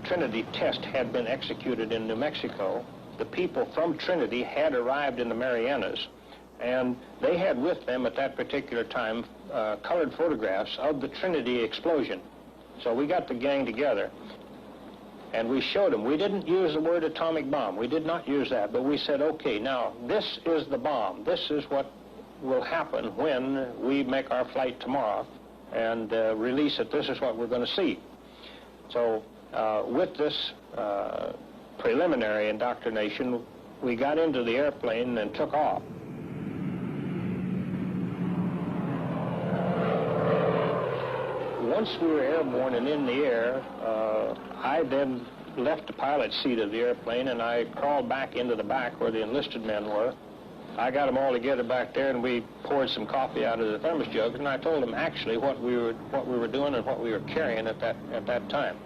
Trinity test had been executed in New Mexico, the people from Trinity had arrived in the Marianas, and they had with them at that particular time colored photographs of the Trinity explosion. So we got the gang together, and we showed them. We didn't use the word atomic bomb. We did not use that, but we said, okay, now, this is the bomb. This is what will happen when we make our flight tomorrow and release it. This is what we're going to see. So with this preliminary indoctrination, we got into the airplane and took off. Once we were airborne and in the air, I then left the pilot's seat of the airplane and I crawled back into the back where the enlisted men were. I got them all together back there and we poured some coffee out of the thermos jug, and I told them actually what we were doing and what we were carrying at that time.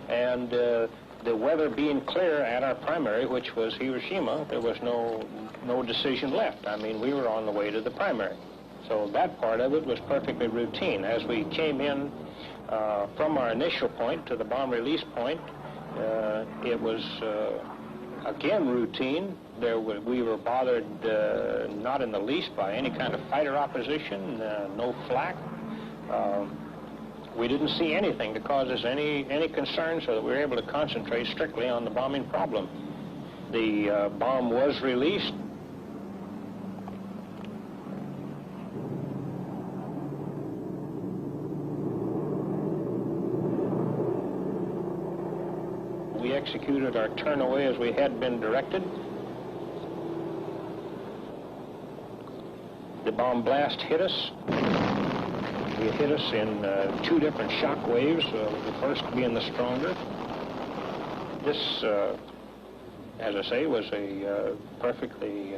And the weather being clear at our primary, which was Hiroshima, there was no decision left. I mean, we were on the way to the primary. So that part of it was perfectly routine. As we came in from our initial point to the bomb release point, it was again routine. We were bothered not in the least by any kind of fighter opposition, no flak. We didn't see anything to cause us any concern, so that we were able to concentrate strictly on the bombing problem. The bomb was released. We executed our turn away as we had been directed. The bomb blast hit us. It hit us in two different shock waves, the first being the stronger. This, as I say, was a perfectly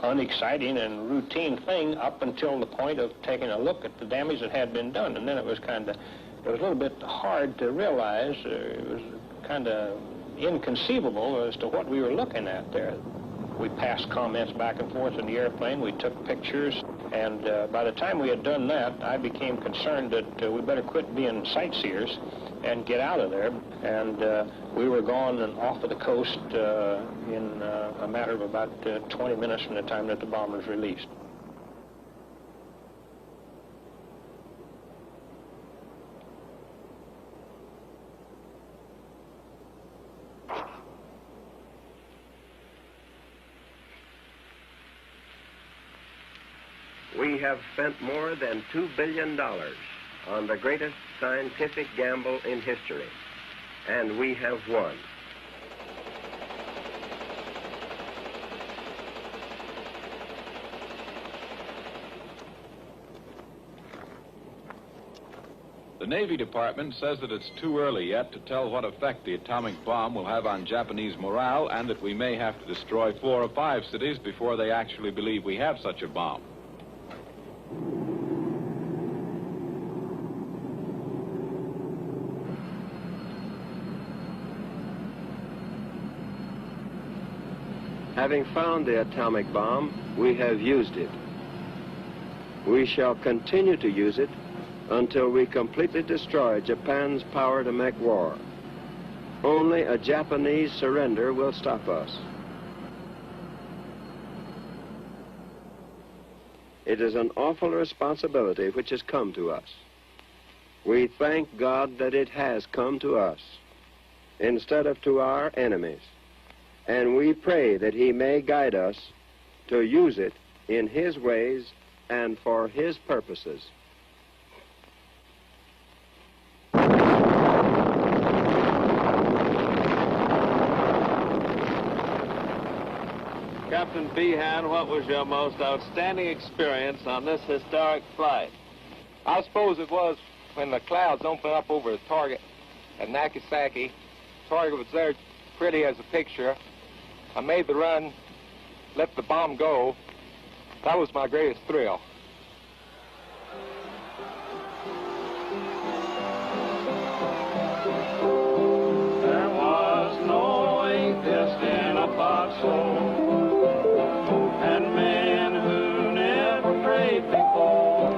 unexciting and routine thing up until the point of taking a look at the damage that had been done. And then it was a little bit hard to realize. It was kind of inconceivable as to what we were looking at there. We passed comments back and forth in the airplane. We took pictures. And by the time we had done that, I became concerned that we better quit being sightseers and get out of there. And we were gone and off of the coast in a matter of about 20 minutes from the time that the bomb was released. We have spent more than $2 billion on the greatest scientific gamble in history, and we have won. The Navy Department says that it's too early yet to tell what effect the atomic bomb will have on Japanese morale, and that we may have to destroy 4 or 5 cities before they actually believe we have such a bomb. Having found the atomic bomb, we have used it. We shall continue to use it until we completely destroy Japan's power to make war. Only a Japanese surrender will stop us. It is an awful responsibility which has come to us. We thank God that it has come to us instead of to our enemies. And we pray that He may guide us to use it in His ways and for His purposes. Captain Behan, what was your most outstanding experience on this historic flight? I suppose it was when the clouds opened up over the target at Nagasaki. Target was there pretty as a picture. I made the run, let the bomb go. That was my greatest thrill. There was no atheist in a foxhole, and men who never prayed before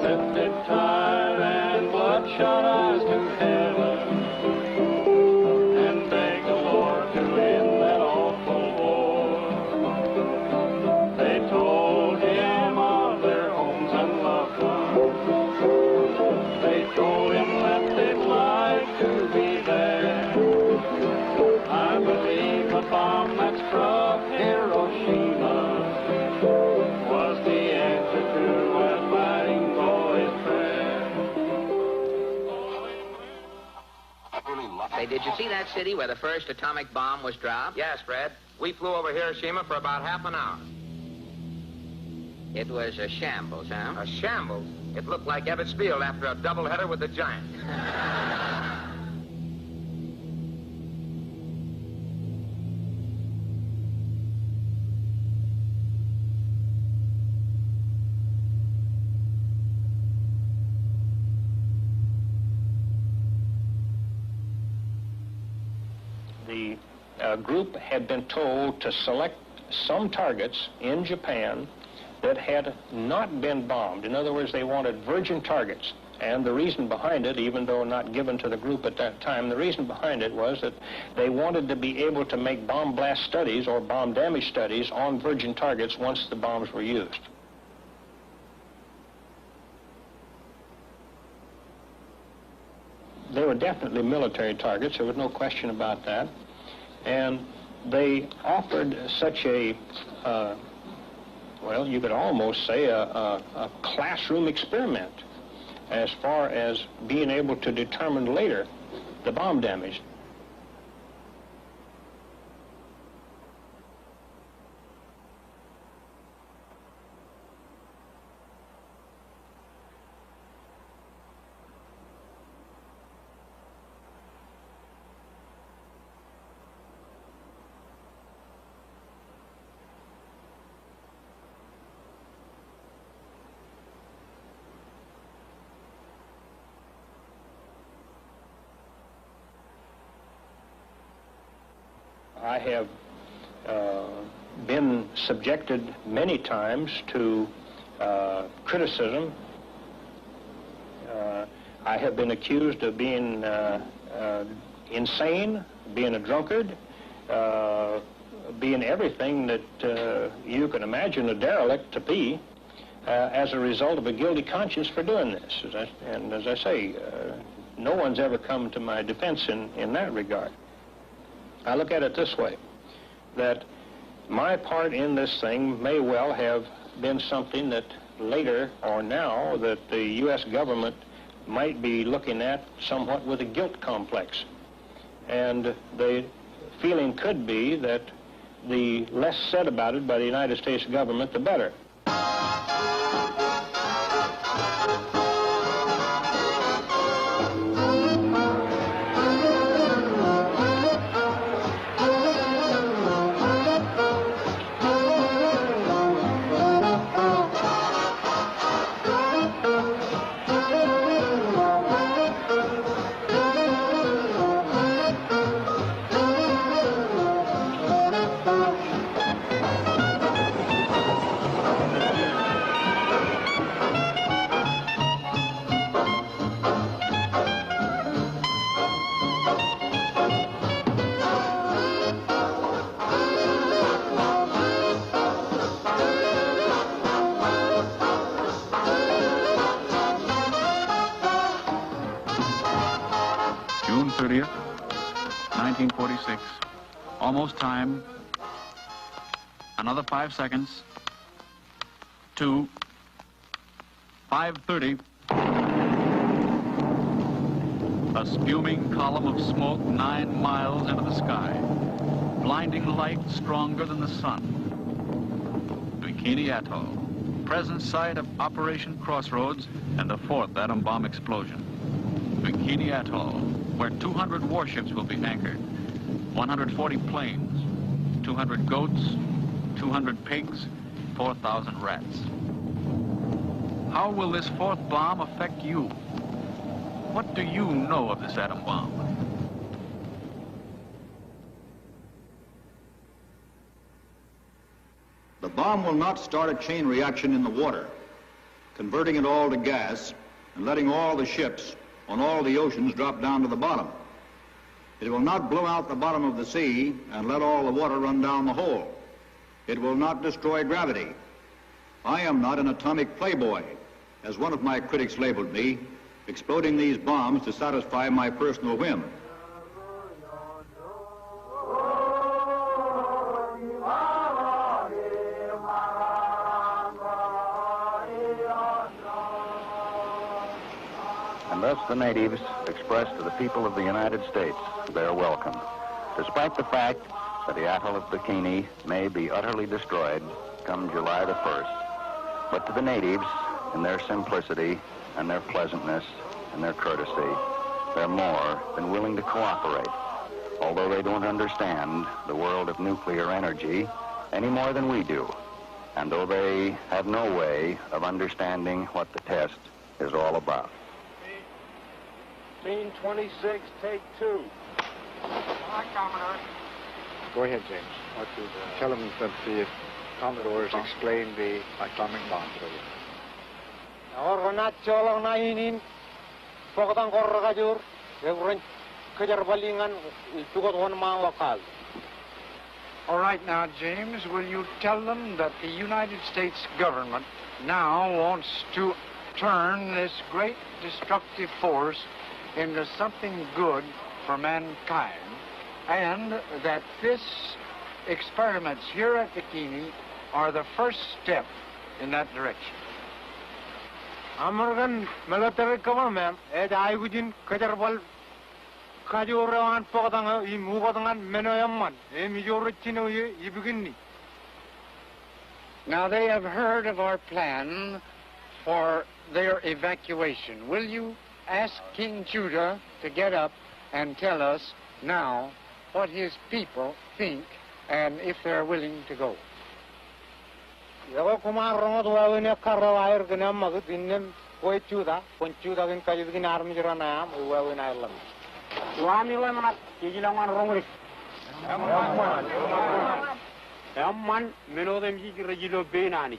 lifted tired and bloodshot eyes to heaven Did you see that city where the first atomic bomb was dropped? Yes, Fred. We flew over Hiroshima for about half an hour. It was a shambles, huh? A shambles. It looked like Ebbets Field after a doubleheader with the Giants. The group had been told to select some targets in Japan that had not been bombed. In other words, they wanted virgin targets. And the reason behind it, even though not given to the group at that time, the reason behind it was that they wanted to be able to make bomb blast studies or bomb damage studies on virgin targets once the bombs were used. They were definitely military targets, there was no question about that. And they offered such a, well, you could almost say a classroom experiment as far as being able to determine later the bomb damage. I have been subjected many times to criticism. I have been accused of being insane, being a drunkard, being everything that you can imagine a derelict to be as a result of a guilty conscience for doing this. And as I say, no one's ever come to my defense in that regard. I look at it this way, that my part in this thing may well have been something that later or now that the U.S. government might be looking at somewhat with a guilt complex. And the feeling could be that the less said about it by the United States government, the better. June 30th, 1946. Almost time. Another 5 seconds. 2. 5:30. A spuming column of smoke 9 miles into the sky. Blinding light stronger than the sun. Bikini Atoll. Present site of Operation Crossroads and the 4th atom bomb explosion. Bikini Atoll, where 200 warships will be anchored, 140 planes, 200 goats, 200 pigs, 4,000 rats. How will this 4th bomb affect you? What do you know of this atom bomb? The bomb will not start a chain reaction in the water, converting it all to gas and letting all the ships on all the oceans drop down to the bottom. It will not blow out the bottom of the sea and let all the water run down the hole. It will not destroy gravity. I am not an atomic playboy, as one of my critics labeled me, exploding these bombs to satisfy my personal whim. I'm Thus the natives expressed to the people of the United States their welcome, despite the fact that the atoll of Bikini may be utterly destroyed come July the 1st. But to the natives, in their simplicity and their pleasantness and their courtesy, they're more than willing to cooperate, although they don't understand the world of nuclear energy any more than we do, and though they have no way of understanding what the test is all about. Scene 26, take 2. Hi, Commodore. Go ahead, James. Tell them that the Commodores explained the atomic bomb to you. Orna cholong na inin, pokotang korragajur, everyone kajar balingan, tukot one man wakal. All right now, James, will you tell them that the United States government now wants to turn this great destructive force into something good for mankind, and that this experiments here at Bikini are the first step in that direction? American military government, as I would in Kajarbal, Kajuran Pokanga, Mugodangan, Menoyaman, Emijoricino, Ibigini. Now they have heard of our plan for their evacuation. Will you ask King Judah to get up and tell us now what his people think and if they're willing to go? Yago Kumar Rongo in a Karawire Ganam, Magazine, Poetuda, Ponchuda in Kajin Army Ranam, who were in Ireland. Wamilan, Yijilaman Rongo. Amman, Menodem Regilo Benani.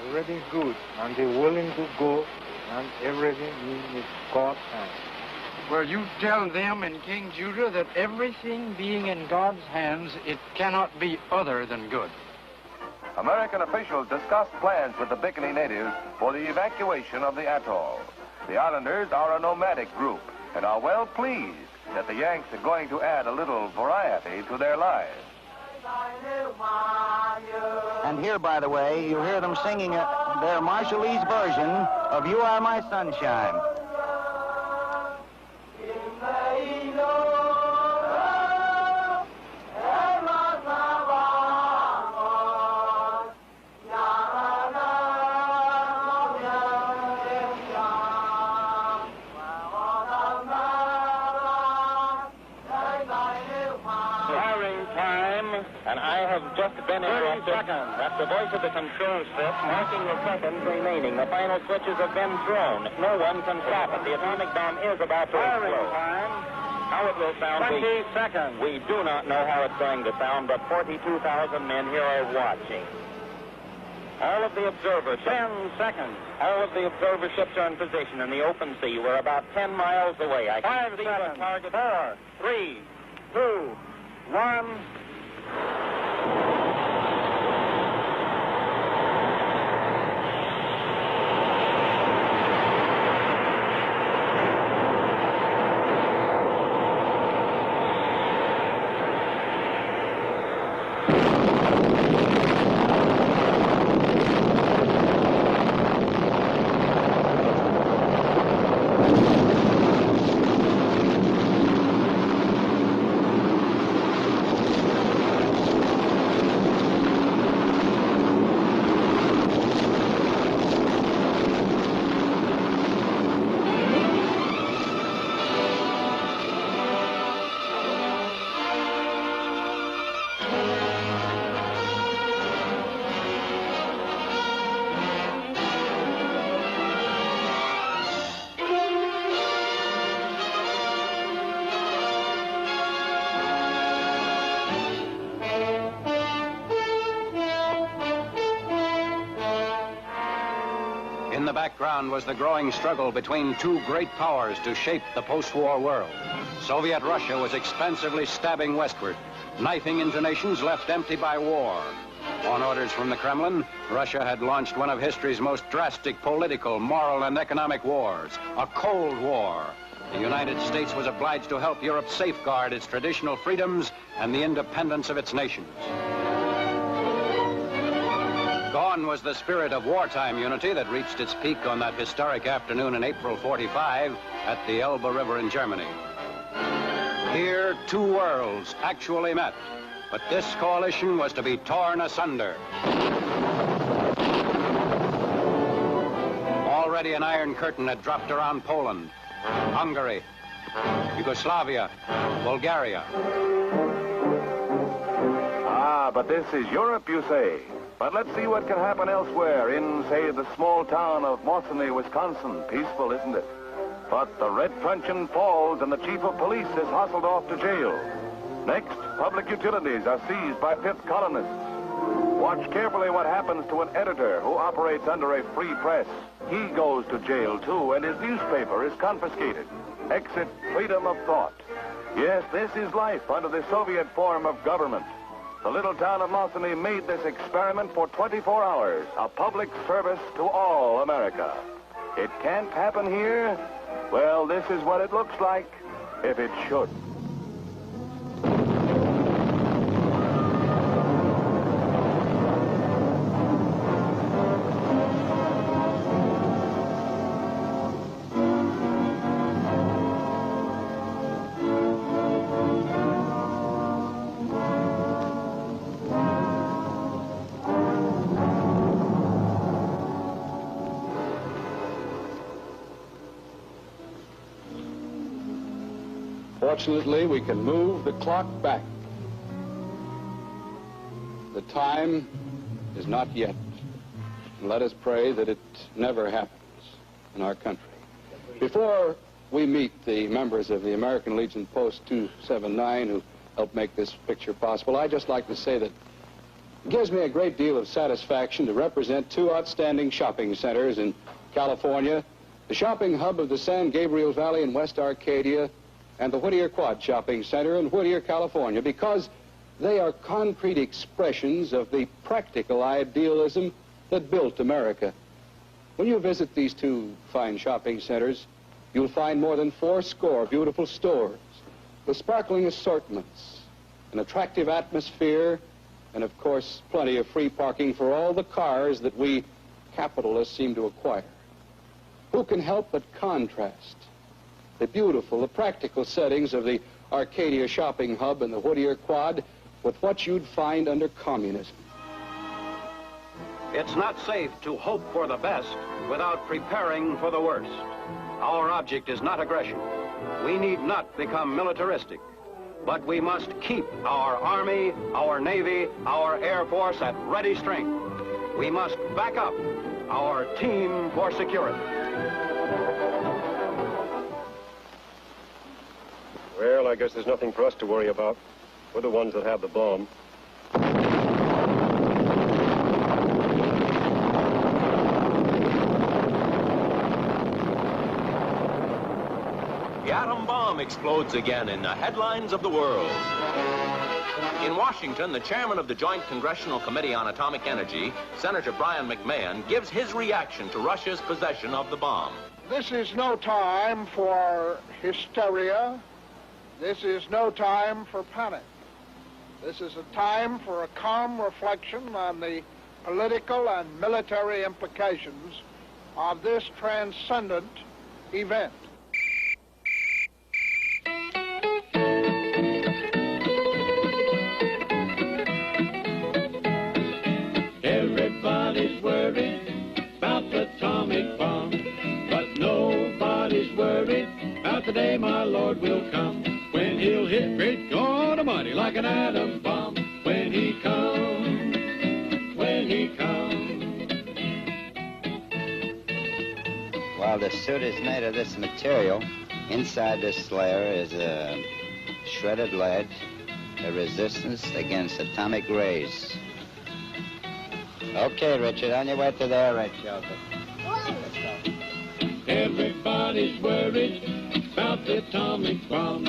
Everything good, and they're willing to go, and everything in God's hands. Well, you tell them in King Judah that everything being in God's hands, it cannot be other than good. American officials discussed plans with the Bikini natives for the evacuation of the atoll. The islanders are a nomadic group and are well pleased that the Yanks are going to add a little variety to their lives. And here, by the way, you hear them singing their Marshallese version of You Are My Sunshine. Been interrupted. That's the voice of the control strip marking the seconds remaining. The final switches have been thrown. No one can stop it. The atomic bomb is about to explode. How it will sound, 20 seconds. We do not know how it's going to sound, but 42,000 men here are watching. All of the observers... 10 seconds. All of the observer ships are in position in the open sea. We're about 10 miles away. I can see the target. 4, 3, 2, 1... In the background was the growing struggle between two great powers to shape the post-war world. Soviet Russia was expansively stabbing westward, knifing into nations left empty by war. On orders from the Kremlin, Russia had launched one of history's most drastic political, moral, and economic wars, a Cold War. The United States was obliged to help Europe safeguard its traditional freedoms and the independence of its nations. Gone was the spirit of wartime unity that reached its peak on that historic afternoon in April '45 at the Elbe River in Germany. Here, two worlds actually met, but this coalition was to be torn asunder. Already an iron curtain had dropped around Poland, Hungary, Yugoslavia, Bulgaria. Ah, but this is Europe, you say. But let's see what can happen elsewhere in, say, the small town of Mosinee, Wisconsin. Peaceful, isn't it? But the red truncheon falls and the chief of police is hustled off to jail. Next, public utilities are seized by fifth colonists. Watch carefully what happens to an editor who operates under a free press. He goes to jail, too, and his newspaper is confiscated. Exit freedom of thought. Yes, this is life under the Soviet form of government. The little town of Mosinee made this experiment for 24 hours, a public service to all America. It can't happen here? Well, this is what it looks like if it should. Fortunately, we can move the clock back. The time is not yet. And let us pray that it never happens in our country. Before we meet the members of the American Legion Post 279 who helped make this picture possible, I'd just like to say that it gives me a great deal of satisfaction to represent two outstanding shopping centers in California, the shopping hub of the San Gabriel Valley in West Arcadia, and the Whittier Quad Shopping Center in Whittier, California, because they are concrete expressions of the practical idealism that built America. When you visit these two fine shopping centers, you'll find more than 80 beautiful stores with sparkling assortments, an attractive atmosphere, and of course, plenty of free parking for all the cars that we capitalists seem to acquire. Who can help but contrast the beautiful, the practical settings of the Arcadia shopping hub and the Whittier Quad with what you'd find under communism? It's not safe to hope for the best without preparing for the worst. Our object is not aggression. We need not become militaristic, but we must keep our Army, our Navy, our Air Force at ready strength. We must back up our team for security. Well, I guess there's nothing for us to worry about. We're the ones that have the bomb. The atom bomb explodes again in the headlines of the world. In Washington, the chairman of the Joint Congressional Committee on Atomic Energy, Senator Brian McMahon, gives his reaction to Russia's possession of the bomb. This is no time for hysteria. This is no time for panic. This is a time for a calm reflection on the political and military implications of this transcendent event. Everybody's worried about the atomic bomb, but nobody's worried about the day my Lord will come, when he'll hit great God Almighty like an atom bomb. When he comes, when he comes. While the suit is made of this material, inside this layer is a shredded lead, a resistance against atomic rays. Okay, Richard, on your way to the air raid shelter. Everybody's worried about the atomic bomb,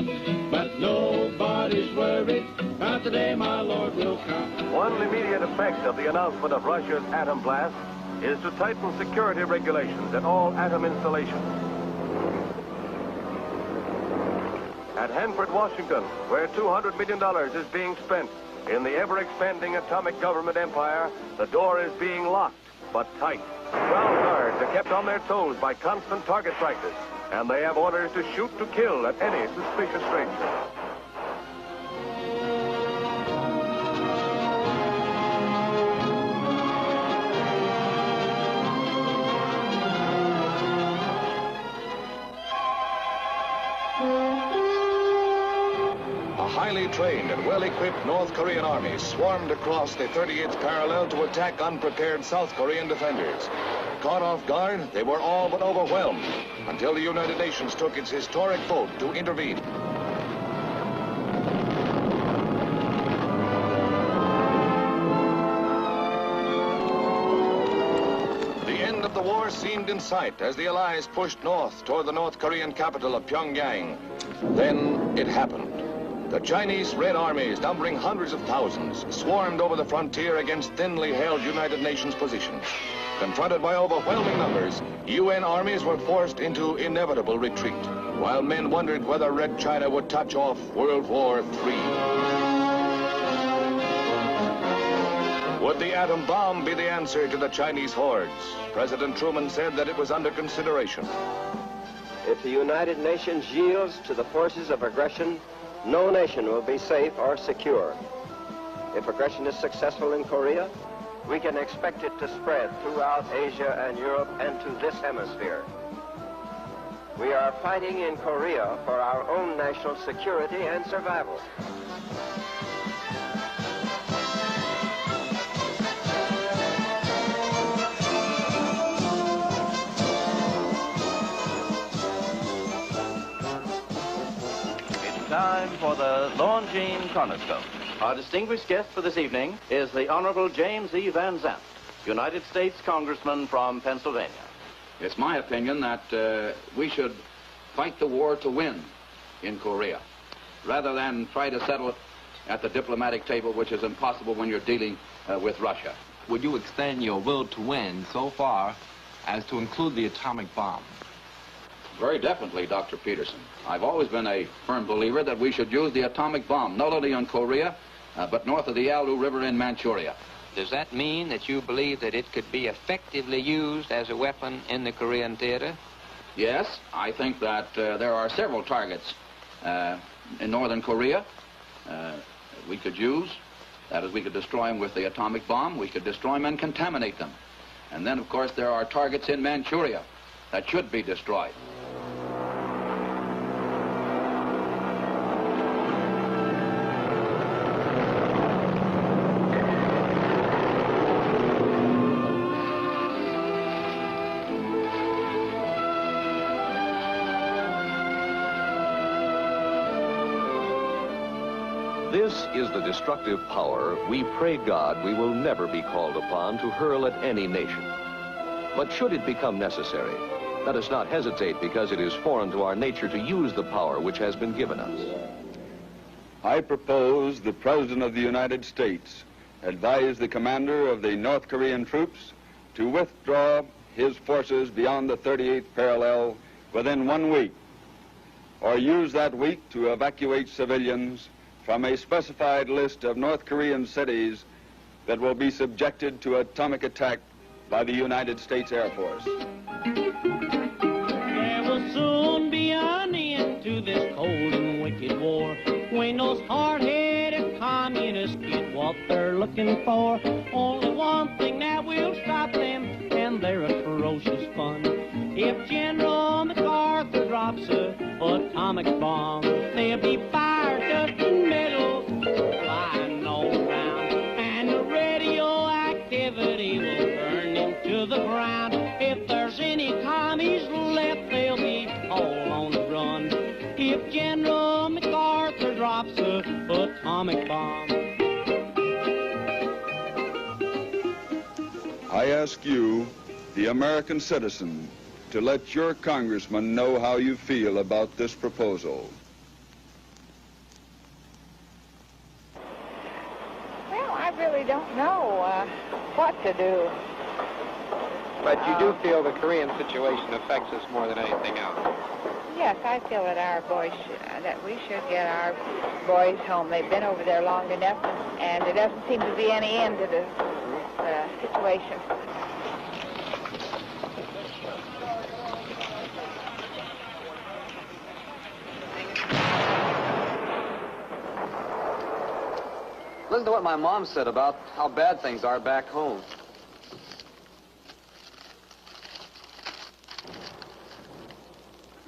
but nobody's worried about the day my Lord will come. One immediate effect of the announcement of Russia's atom blast is to tighten security regulations at all atom installations. At Hanford, Washington, where $200 million is being spent, In the ever-expanding atomic government empire, the door is being locked, but tight. 12 guards are kept on their toes by constant target practice, and they have orders to shoot to kill at any suspicious stranger. Highly trained and well-equipped North Korean army swarmed across the 38th parallel to attack unprepared South Korean defenders. Caught off guard, they were all but overwhelmed until the United Nations took its historic vote to intervene. The end of the war seemed in sight as the Allies pushed north toward the North Korean capital of Pyongyang. Then it happened. The Chinese Red armies, numbering hundreds of thousands, swarmed over the frontier against thinly held United Nations positions. Confronted by overwhelming numbers, UN armies were forced into inevitable retreat, while men wondered whether Red China would touch off World War III. Would the atom bomb be the answer to the Chinese hordes? President Truman said that it was under consideration. If the United Nations yields to the forces of aggression, no nation will be safe or secure. If aggression is successful in Korea, we can expect it to spread throughout Asia and Europe and to this hemisphere. We are fighting in Korea for our own national security and survival. Time for the Longines Chronoscope. Our distinguished guest for this evening is the Honorable James E. Van Zandt, United States Congressman from Pennsylvania. It's my opinion that we should fight the war to win in Korea, rather than try to settle it at the diplomatic table, which is impossible when you're dealing with Russia. Would you extend your will to win so far as to include the atomic bomb? Very definitely, Dr. Peterson. I've always been a firm believer that we should use the atomic bomb, not only on Korea, but north of the Yalu River in Manchuria. Does that mean that you believe that it could be effectively used as a weapon in the Korean theater? Yes, I think that there are several targets in northern Korea we could use. That is, we could destroy them with the atomic bomb. We could destroy them and contaminate them. And then, of course, there are targets in Manchuria that should be destroyed. This is the destructive power we pray God we will never be called upon to hurl at any nation. But should it become necessary, let us not hesitate because it is foreign to our nature to use the power which has been given us. I propose the President of the United States advise the commander of the North Korean troops to withdraw his forces beyond the 38th parallel within 1 week, or use that week to evacuate civilians from a specified list of North Korean cities that will be subjected to atomic attack by the United States Air Force. There will soon be an end to this cold and wicked war when those hard-headed communists get what they're looking for. Only one thing that will stop them, and their atrocious fun. If General MacArthur drops a atomic bomb, there'll be fire, dust, and metal flying all around, and the radioactivity will burn them to the ground. If there's any commies left, they'll be all on the run. If General MacArthur drops a atomic bomb. I ask you, the American citizen, to let your congressman know how you feel about this proposal. Well, I really don't know what to do. But you do feel the Korean situation affects us more than anything else? Yes, I feel that our boys, that we should get our boys home. They've been over there long enough, and there doesn't seem to be any end to the situation. Listen to what my mom said about how bad things are back home.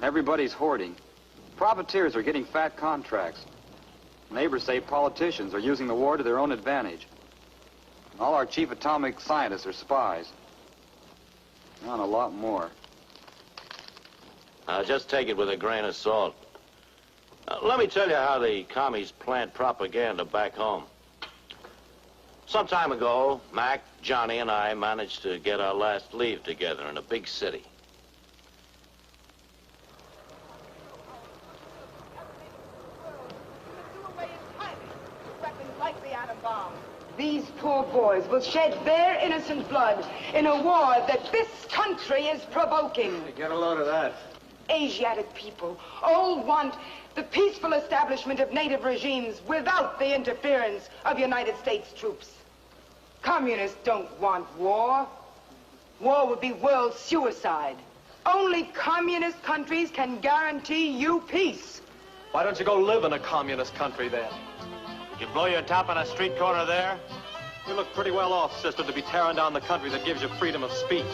Everybody's hoarding. Profiteers are getting fat contracts. Neighbors say politicians are using the war to their own advantage. And all our chief atomic scientists are spies. And a lot more. Now, just take it with a grain of salt. Let me tell you how the commies plant propaganda back home. Some time ago, Mac, Johnny, and I managed to get our last leave together in a big city. These poor boys will shed their innocent blood in a war that this country is provoking. Get a load of that. Asiatic people all want the peaceful establishment of native regimes without the interference of United States troops. Communists don't want war. War would be world suicide. Only communist countries can guarantee you peace. Why don't you go live in a communist country then? You blow your top on a street corner there? You look pretty well off, sister, to be tearing down the country that gives you freedom of speech.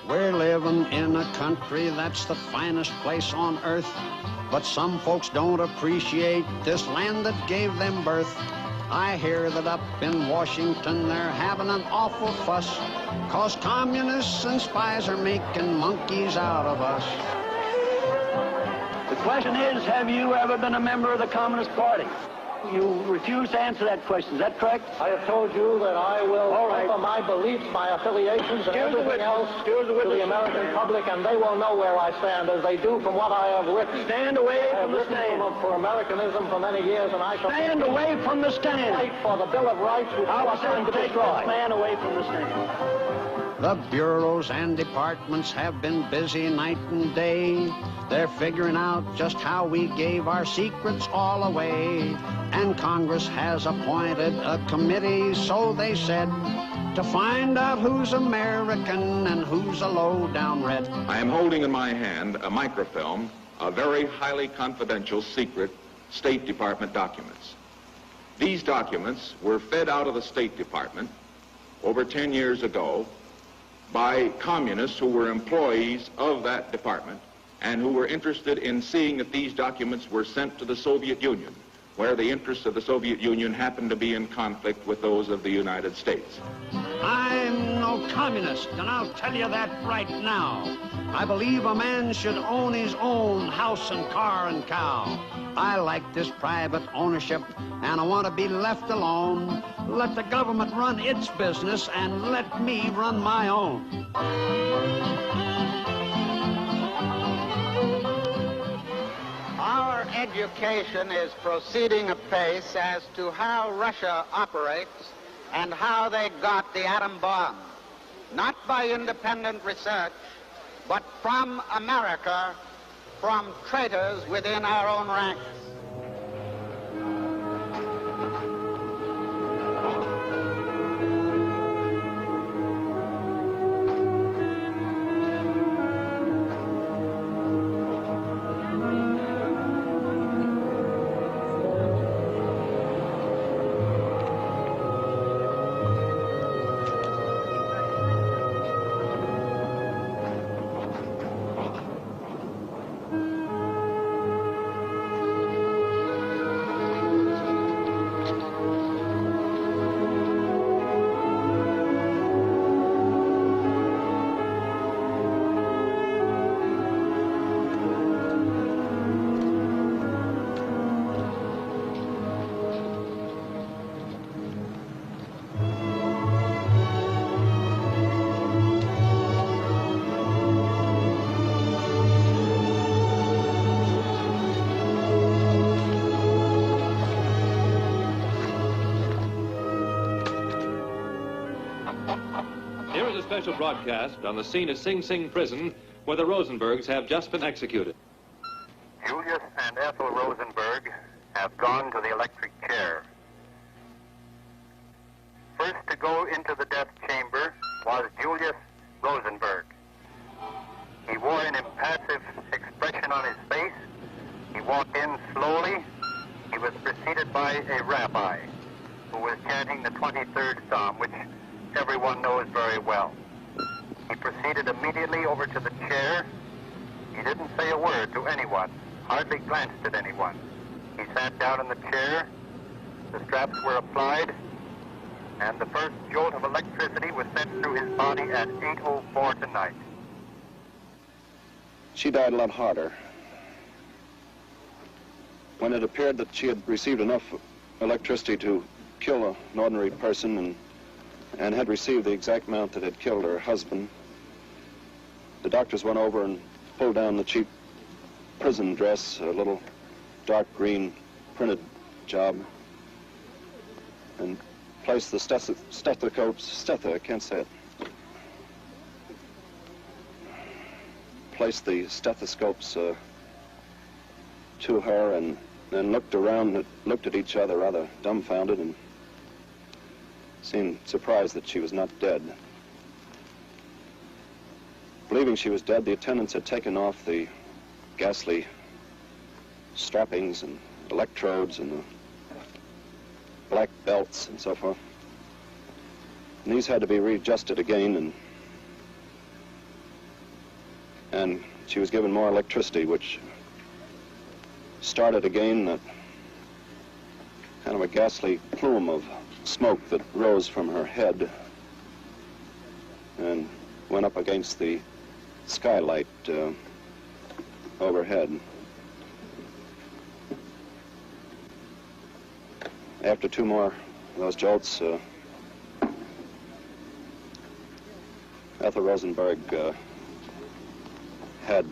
We're living in a country that's the finest place on earth, but some folks don't appreciate this land that gave them birth. I hear that up in Washington they're having an awful fuss, 'cause communists and spies are making monkeys out of us. The question is, have you ever been a member of the Communist Party? You refuse to answer that question. Is that correct? I have told you that I will offer my beliefs, my affiliations, and everything else to the American public, and they will know where I stand, as they do from what I have written. Stand away from the stand. For Americanism for many years, and I shall stand away from the stand. Fight for the Bill of Rights, which I we will are trying to destroy. Stand away from the stand. The bureaus and departments have been busy night and day. They're figuring out just how we gave our secrets all away. And Congress has appointed a committee, so they said, to find out who's American and who's a low-down red. I am holding in my hand a microfilm of very highly confidential, secret State Department documents. These documents were fed out of the State Department over 10 years ago by communists who were employees of that department and who were interested in seeing that these documents were sent to the Soviet Union, where the interests of the Soviet Union happened to be in conflict with those of the United States. I'm no communist, and I'll tell you that right now. I believe a man should own his own house and car and cow. I like this private ownership, and I want to be left alone. Let the government run its business, and let me run my own. Our education is proceeding apace as to how Russia operates and how they got the atom bomb. Not by independent research, but from America, from traitors within our own ranks. Special broadcast on the scene of Sing Sing prison, where the Rosenbergs have just been executed. have gone to the electric chair. First to go into the death chamber was Julius Rosenberg. He wore an impassive expression on his face. He walked in slowly. He was preceded by a rabbi who was chanting the 23rd Psalm, which everyone knows very well. He proceeded immediately over to the chair. He didn't say a word to anyone, hardly glanced at anyone. He sat down in the chair. The straps were applied, and the first jolt of electricity was sent through his body at 8:04 tonight. She died a lot harder. When it appeared that she had received enough electricity to kill an ordinary person and had received the exact amount that had killed her husband, the doctors went over and pulled down the cheap prison dress, a little dark green printed job, and placed the I can't say it. Placed the stethoscopes to her and then looked around and looked at each other rather dumbfounded and seemed surprised that she was not dead. Believing she was dead, the attendants had taken off the ghastly strappings and electrodes and the black belts and so forth. And these had to be readjusted again, and she was given more electricity, which started again that kind of a ghastly plume of smoke that rose from her head and went up against the skylight overhead. After two more of those jolts, Ethel Rosenberg had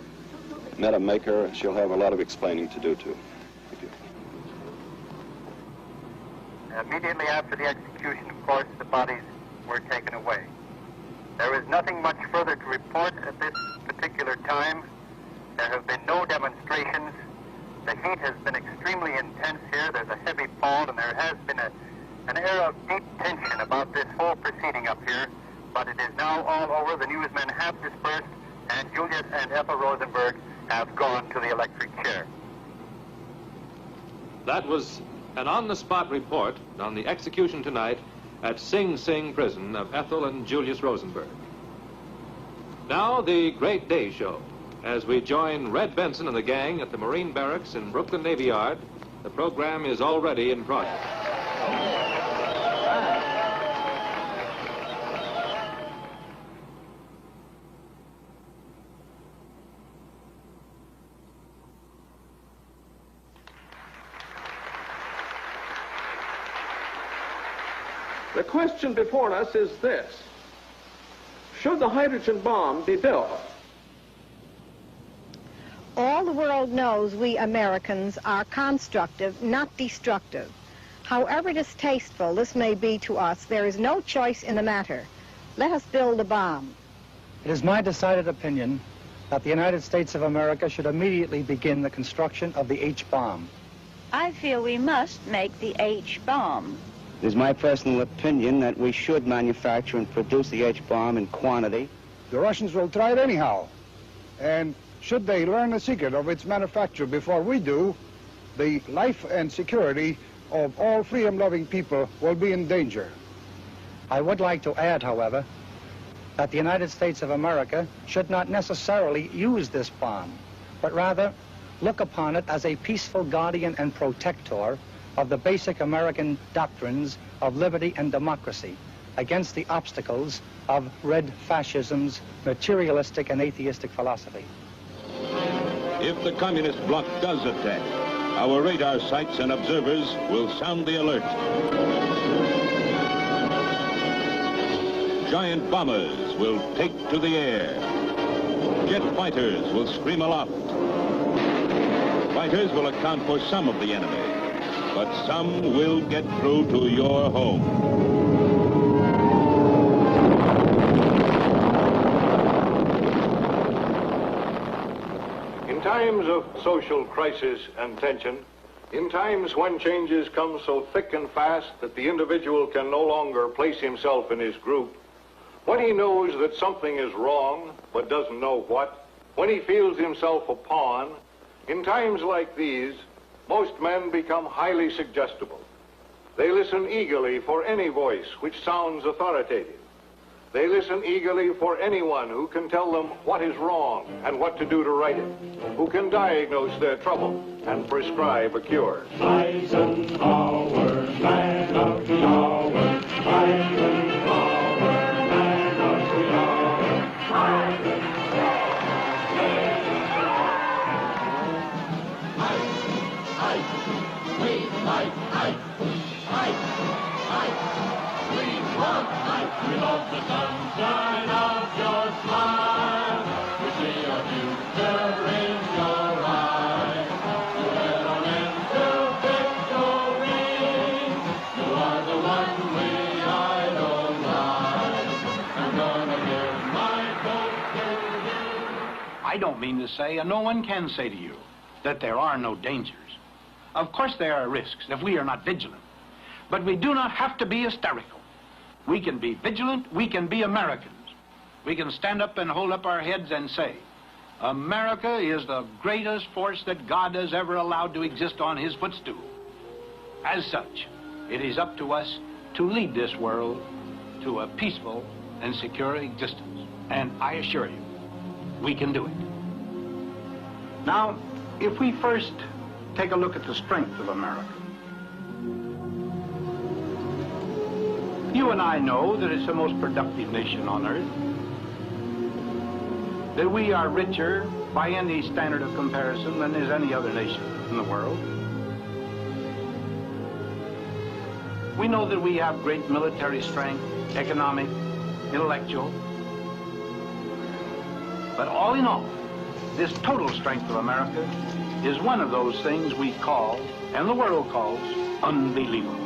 met a maker. She'll have a lot of explaining to do, too. Thank you. Immediately after the execution, of course, the bodies were taken away. There is nothing much further to report at this particular time. There have been no demonstrations. The heat has been extremely intense here. There's a heavy fall, and there has been an air of deep tension about this whole proceeding up here. But it is now all over. The newsmen have dispersed, and Julius and Ethel Rosenberg have gone to the electric chair. That was an on-the-spot report on the execution tonight at Sing Sing prison of Ethel and Julius Rosenberg. Now the Great Day Show. As we join Red Benson and the gang at the Marine Barracks in Brooklyn Navy Yard, the program is already in progress. The question before us is this: should the hydrogen bomb be built? All the world knows we Americans are constructive, not destructive. However distasteful this may be to us, there is no choice in the matter. Let us build the bomb. It is my decided opinion that the United States of America should immediately begin the construction of the H-bomb. I feel we must make the H-bomb. It is my personal opinion that we should manufacture and produce the H-bomb in quantity. The Russians will try it anyhow. And should they learn the secret of its manufacture before we do, the life and security of all freedom-loving people will be in danger. I would like to add, however, that the United States of America should not necessarily use this bomb, but rather look upon it as a peaceful guardian and protector of the basic American doctrines of liberty and democracy against the obstacles of red fascism's materialistic and atheistic philosophy. If the communist bloc does attack, our radar sites and observers will sound the alert. Giant bombers will take to the air. Jet fighters will scream aloft. Fighters will account for some of the enemy, but some will get through to your home. In times of social crisis and tension, In times when changes come so thick and fast that the individual can no longer place himself in his group, when he knows that something is wrong but doesn't know what, when he feels himself a pawn, in times like these, most men become highly suggestible. They listen eagerly for any voice which sounds authoritative. They listen eagerly for anyone who can tell them what is wrong and what to do to right it, who can diagnose their trouble and prescribe a cure. Eisenhower, man of the hour. Eisenhower, man of the hour. We like we want we love the sunshine of your smile. We see a future in your eyes. You led our men to victory. You are the one we idolize. I'm gonna give my vote to you. I don't mean to say, and no one can say to you, that there are no dangers. Of course there are risks if we are not vigilant. But we do not have to be hysterical. We can be vigilant, we can be Americans. We can stand up and hold up our heads and say, America is the greatest force that God has ever allowed to exist on his footstool. As such, it is up to us to lead this world to a peaceful and secure existence. And I assure you, we can do it. Now, if we first take a look at the strength of America, you and I know that it's the most productive nation on earth, that we are richer by any standard of comparison than is any other nation in the world. We know that we have great military strength, economic, intellectual. But all in all, this total strength of America is one of those things we call, and the world calls, unbelievable.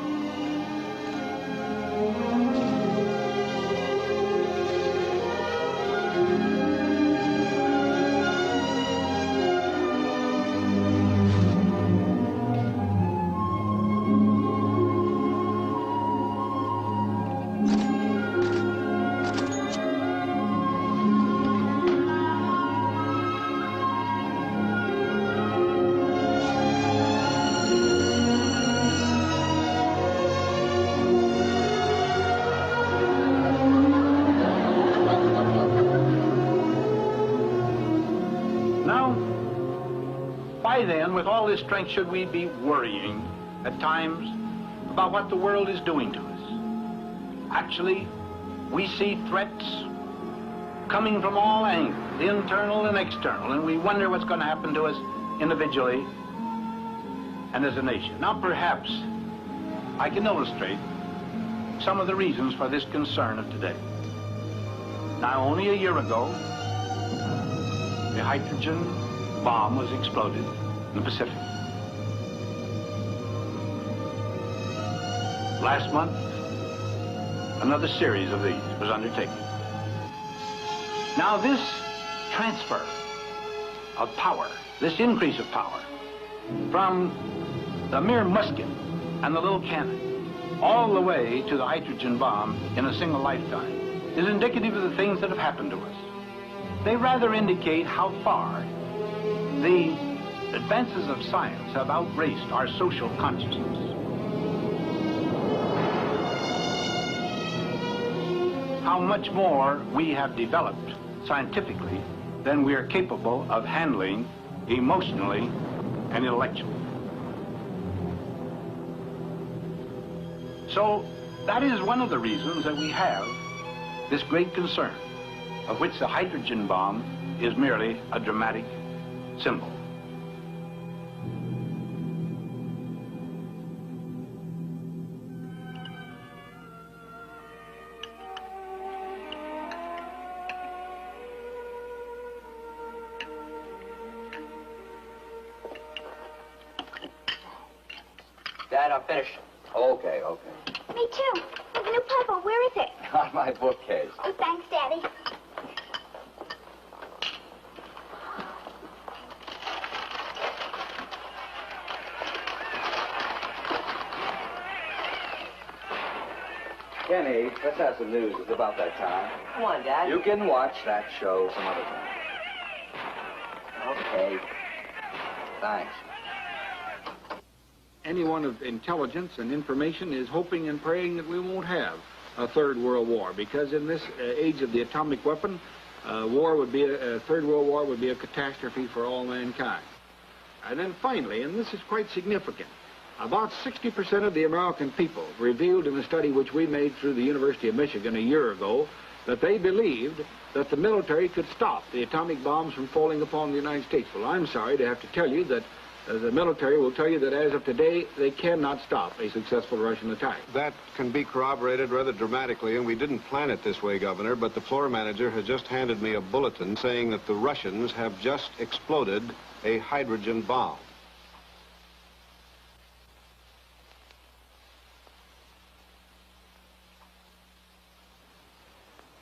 Why then, with all this strength, should we be worrying at times about what the world is doing to us? Actually, we see threats coming from all angles, internal and external, and we wonder what's going to happen to us individually and as a nation. Now, perhaps I can illustrate some of the reasons for this concern of today. Now, only a year ago, the hydrogen bomb was exploded in the Pacific. Last month, another series of these was undertaken. Now this transfer of power, this increase of power, from the mere musket and the little cannon, all the way to the hydrogen bomb in a single lifetime, is indicative of the things that have happened to us. They rather indicate how far the advances of science have outraced our social consciousness. How much more we have developed scientifically than we are capable of handling emotionally and intellectually. So that is one of the reasons that we have this great concern, of which the hydrogen bomb is merely a dramatic symbol. Dad, I'm finished. Okay. Me too. There's a new puzzle. Where is it? On my bookcase. Oh, thanks, Daddy. Kenny, let's have some news. It's about that time. Come on, Dad. You can watch that show some other time. Okay. Thanks. Anyone of intelligence and information is hoping and praying that we won't have a third world war, because in this age of the atomic weapon, a third world war would be a catastrophe for all mankind. And then finally, and this is quite significant, about 60% of the American people revealed in a study which we made through the University of Michigan a year ago that they believed that the military could stop the atomic bombs from falling upon the United States. Well, I'm sorry to have to tell you that the military will tell you that as of today, they cannot stop a successful Russian attack. That can be corroborated rather dramatically, and we didn't plan it this way, Governor, but the floor manager has just handed me a bulletin saying that the Russians have just exploded a hydrogen bomb.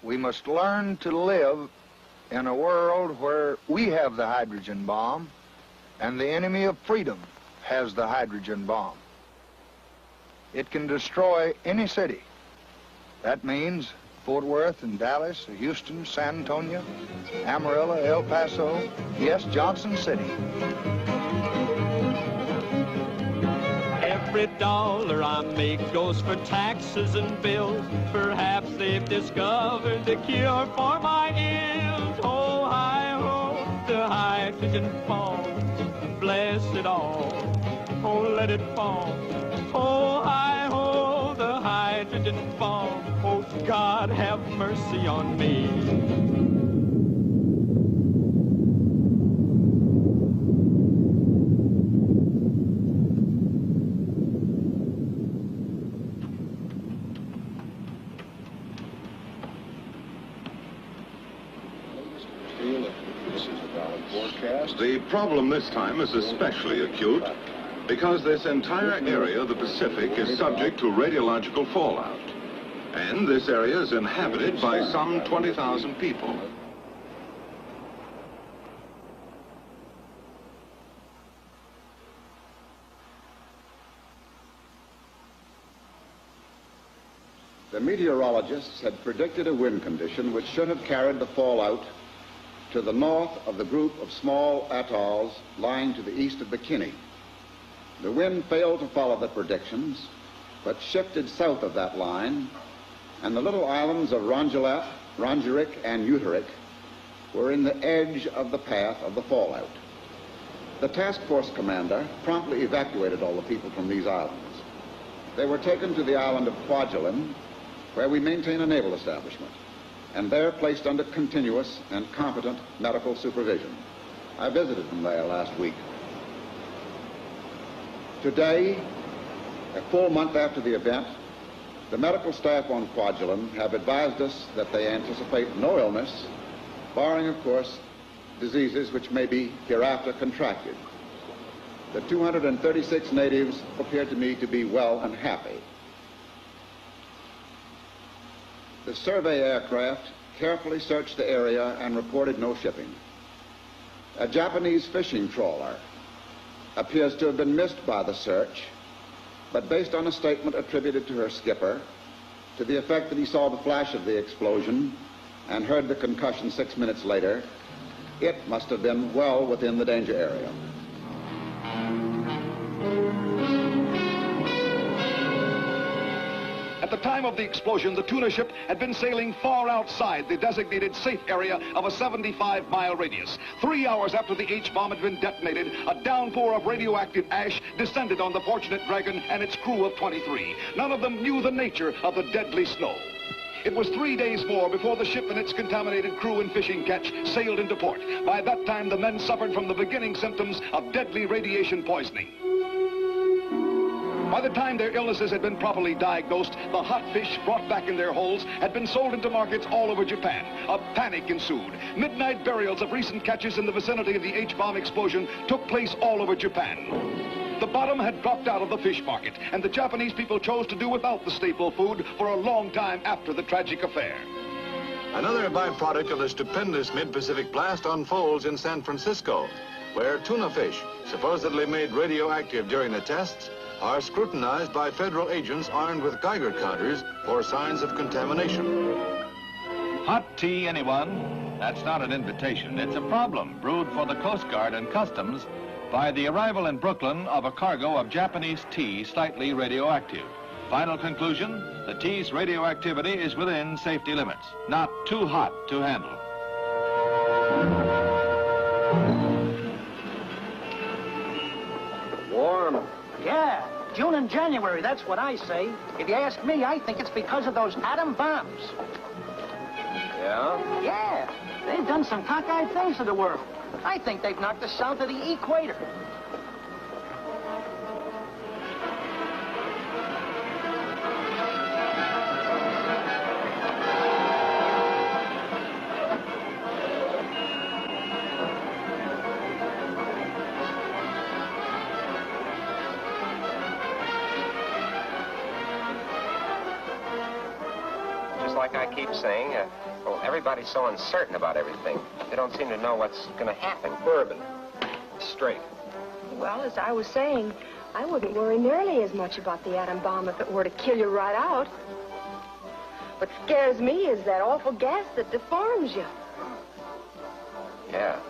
We must learn to live in a world where we have the hydrogen bomb and the enemy of freedom has the hydrogen bomb. It can destroy any city. That means Fort Worth and Dallas, Houston, San Antonio, Amarillo, El Paso, yes, Johnson City. Every dollar I make goes for taxes and bills. Perhaps they've discovered the cure for my ills. Oh, hi-ho, the hydrogen falls. Bless it all. Oh, let it fall. Oh, hi-ho, the hydrogen falls. Oh, God, have mercy on me. The problem this time is especially acute because this entire area of the Pacific is subject to radiological fallout. And this area is inhabited by some 20,000 people. The meteorologists had predicted a wind condition which should have carried the fallout to the north of the group of small atolls lying to the east of Bikini. The wind failed to follow the predictions, but shifted south of that line, and the little islands of Rongelet, Rongerik, and Uterik were in the edge of the path of the fallout. The task force commander promptly evacuated all the people from these islands. They were taken to the island of Kwajalein, where we maintain a naval establishment, and there placed under continuous and competent medical supervision. I visited them there last week. Today, a full month after the event, the medical staff on Kwajalein have advised us that they anticipate no illness, barring, of course, diseases which may be hereafter contracted. The 236 natives appear to me to be well and happy. The survey aircraft carefully searched the area and reported no shipping. A Japanese fishing trawler appears to have been missed by the search, but based on a statement attributed to her skipper, to the effect that he saw the flash of the explosion and heard the concussion 6 minutes later, it must have been well within the danger area. At the time of the explosion, the tuna ship had been sailing far outside the designated safe area of a 75-mile radius. 3 hours after the H-bomb had been detonated, a downpour of radioactive ash descended on the Fortunate Dragon and its crew of 23. None of them knew the nature of the deadly snow. It was 3 days more before the ship and its contaminated crew and fishing catch sailed into port. By that time, the men suffered from the beginning symptoms of deadly radiation poisoning. By the time their illnesses had been properly diagnosed, the hot fish brought back in their holes had been sold into markets all over Japan. A panic ensued. Midnight burials of recent catches in the vicinity of the H-bomb explosion took place all over Japan. The bottom had dropped out of the fish market, and the Japanese people chose to do without the staple food for a long time after the tragic affair. Another byproduct of the stupendous mid-Pacific blast unfolds in San Francisco, where tuna fish, supposedly made radioactive during the tests, are scrutinized by federal agents armed with Geiger counters for signs of contamination. Hot tea, anyone? That's not an invitation. It's a problem brewed for the Coast Guard and Customs by the arrival in Brooklyn of a cargo of Japanese tea slightly radioactive. Final conclusion, the tea's radioactivity is within safety limits, not too hot to handle. Warm. Yeah, June and January, that's what I say. If you ask me, I think it's because of those atom bombs. Yeah? Yeah, they've done some cockeyed things to the world. I think they've knocked us south of the equator. Like I keep saying, well, everybody's so uncertain about everything. They don't seem to know what's going to happen. Bourbon. Straight. Well, as I was saying, I wouldn't worry nearly as much about the atom bomb if it were to kill you right out. What scares me is that awful gas that deforms you. Yeah.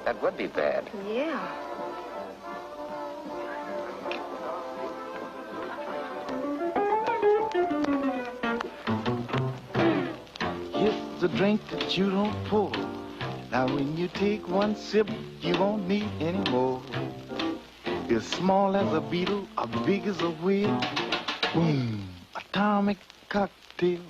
That would be bad. Yeah. It's a drink that you don't pour. Now when you take one sip, you won't need any more. It's small as a beetle, or big as a whale. Boom, atomic cocktail.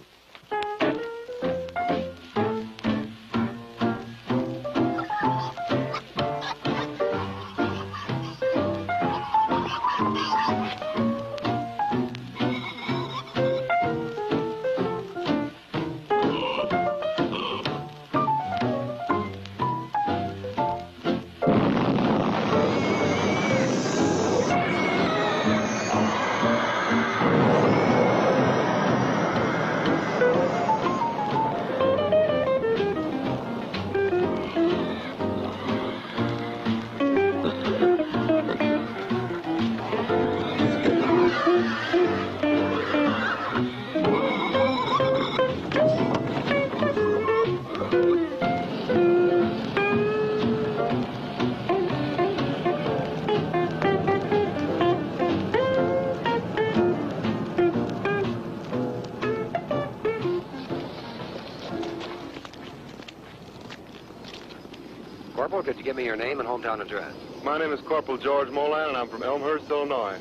Corporal, could you give me your name and hometown address? My name is Corporal George Molan, and I'm from Elmhurst, Illinois.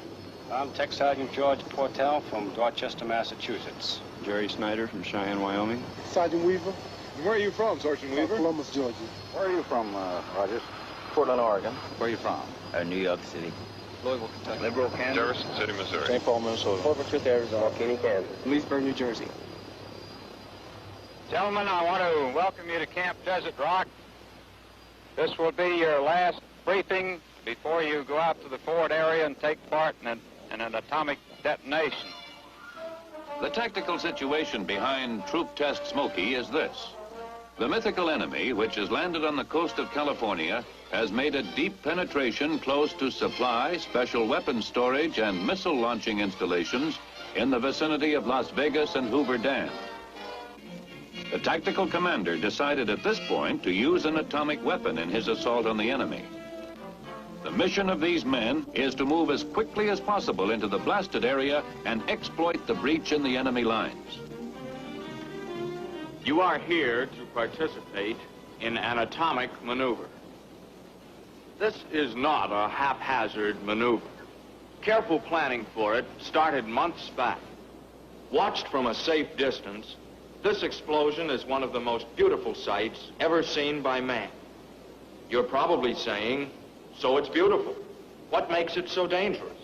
I'm Tech Sergeant George Portell from Dorchester, Massachusetts. Jerry Snyder from Cheyenne, Wyoming. Sergeant Weaver. Where are you from, Sergeant Weaver? Columbus, Georgia. Where are you from, Rogers? Portland, Oregon. Where are you from? New York City. Louisville, Kentucky. Liberal, Kansas. Jefferson City, Missouri. St. Paul, Minnesota. Fort Worth, Arizona. Keene, Kansas. Leesburg, New Jersey. Gentlemen, I want to welcome you to Camp Desert Rock. This will be your last briefing before you go out to the forward area and take part in an atomic detonation. The tactical situation behind Troop Test Smoky is this. The mythical enemy, which has landed on the coast of California, has made a deep penetration close to supply, special weapons storage, and missile launching installations in the vicinity of Las Vegas and Hoover Dam. The tactical commander decided at this point to use an atomic weapon in his assault on the enemy. The mission of these men is to move as quickly as possible into the blasted area and exploit the breach in the enemy lines. You are here to participate in an atomic maneuver. This is not a haphazard maneuver. Careful planning for it started months back. Watched from a safe distance, this explosion is one of the most beautiful sights ever seen by man. You're probably saying, so it's beautiful. What makes it so dangerous?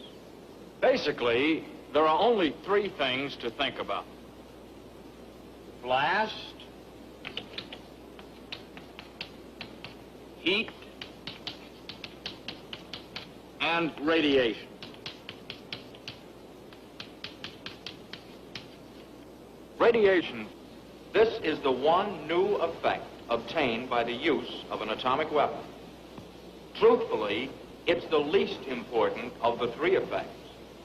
Basically, there are only three things to think about. Blast, heat, and radiation. Radiation. This is the one new effect obtained by the use of an atomic weapon. Truthfully, It's the least important of the three effects,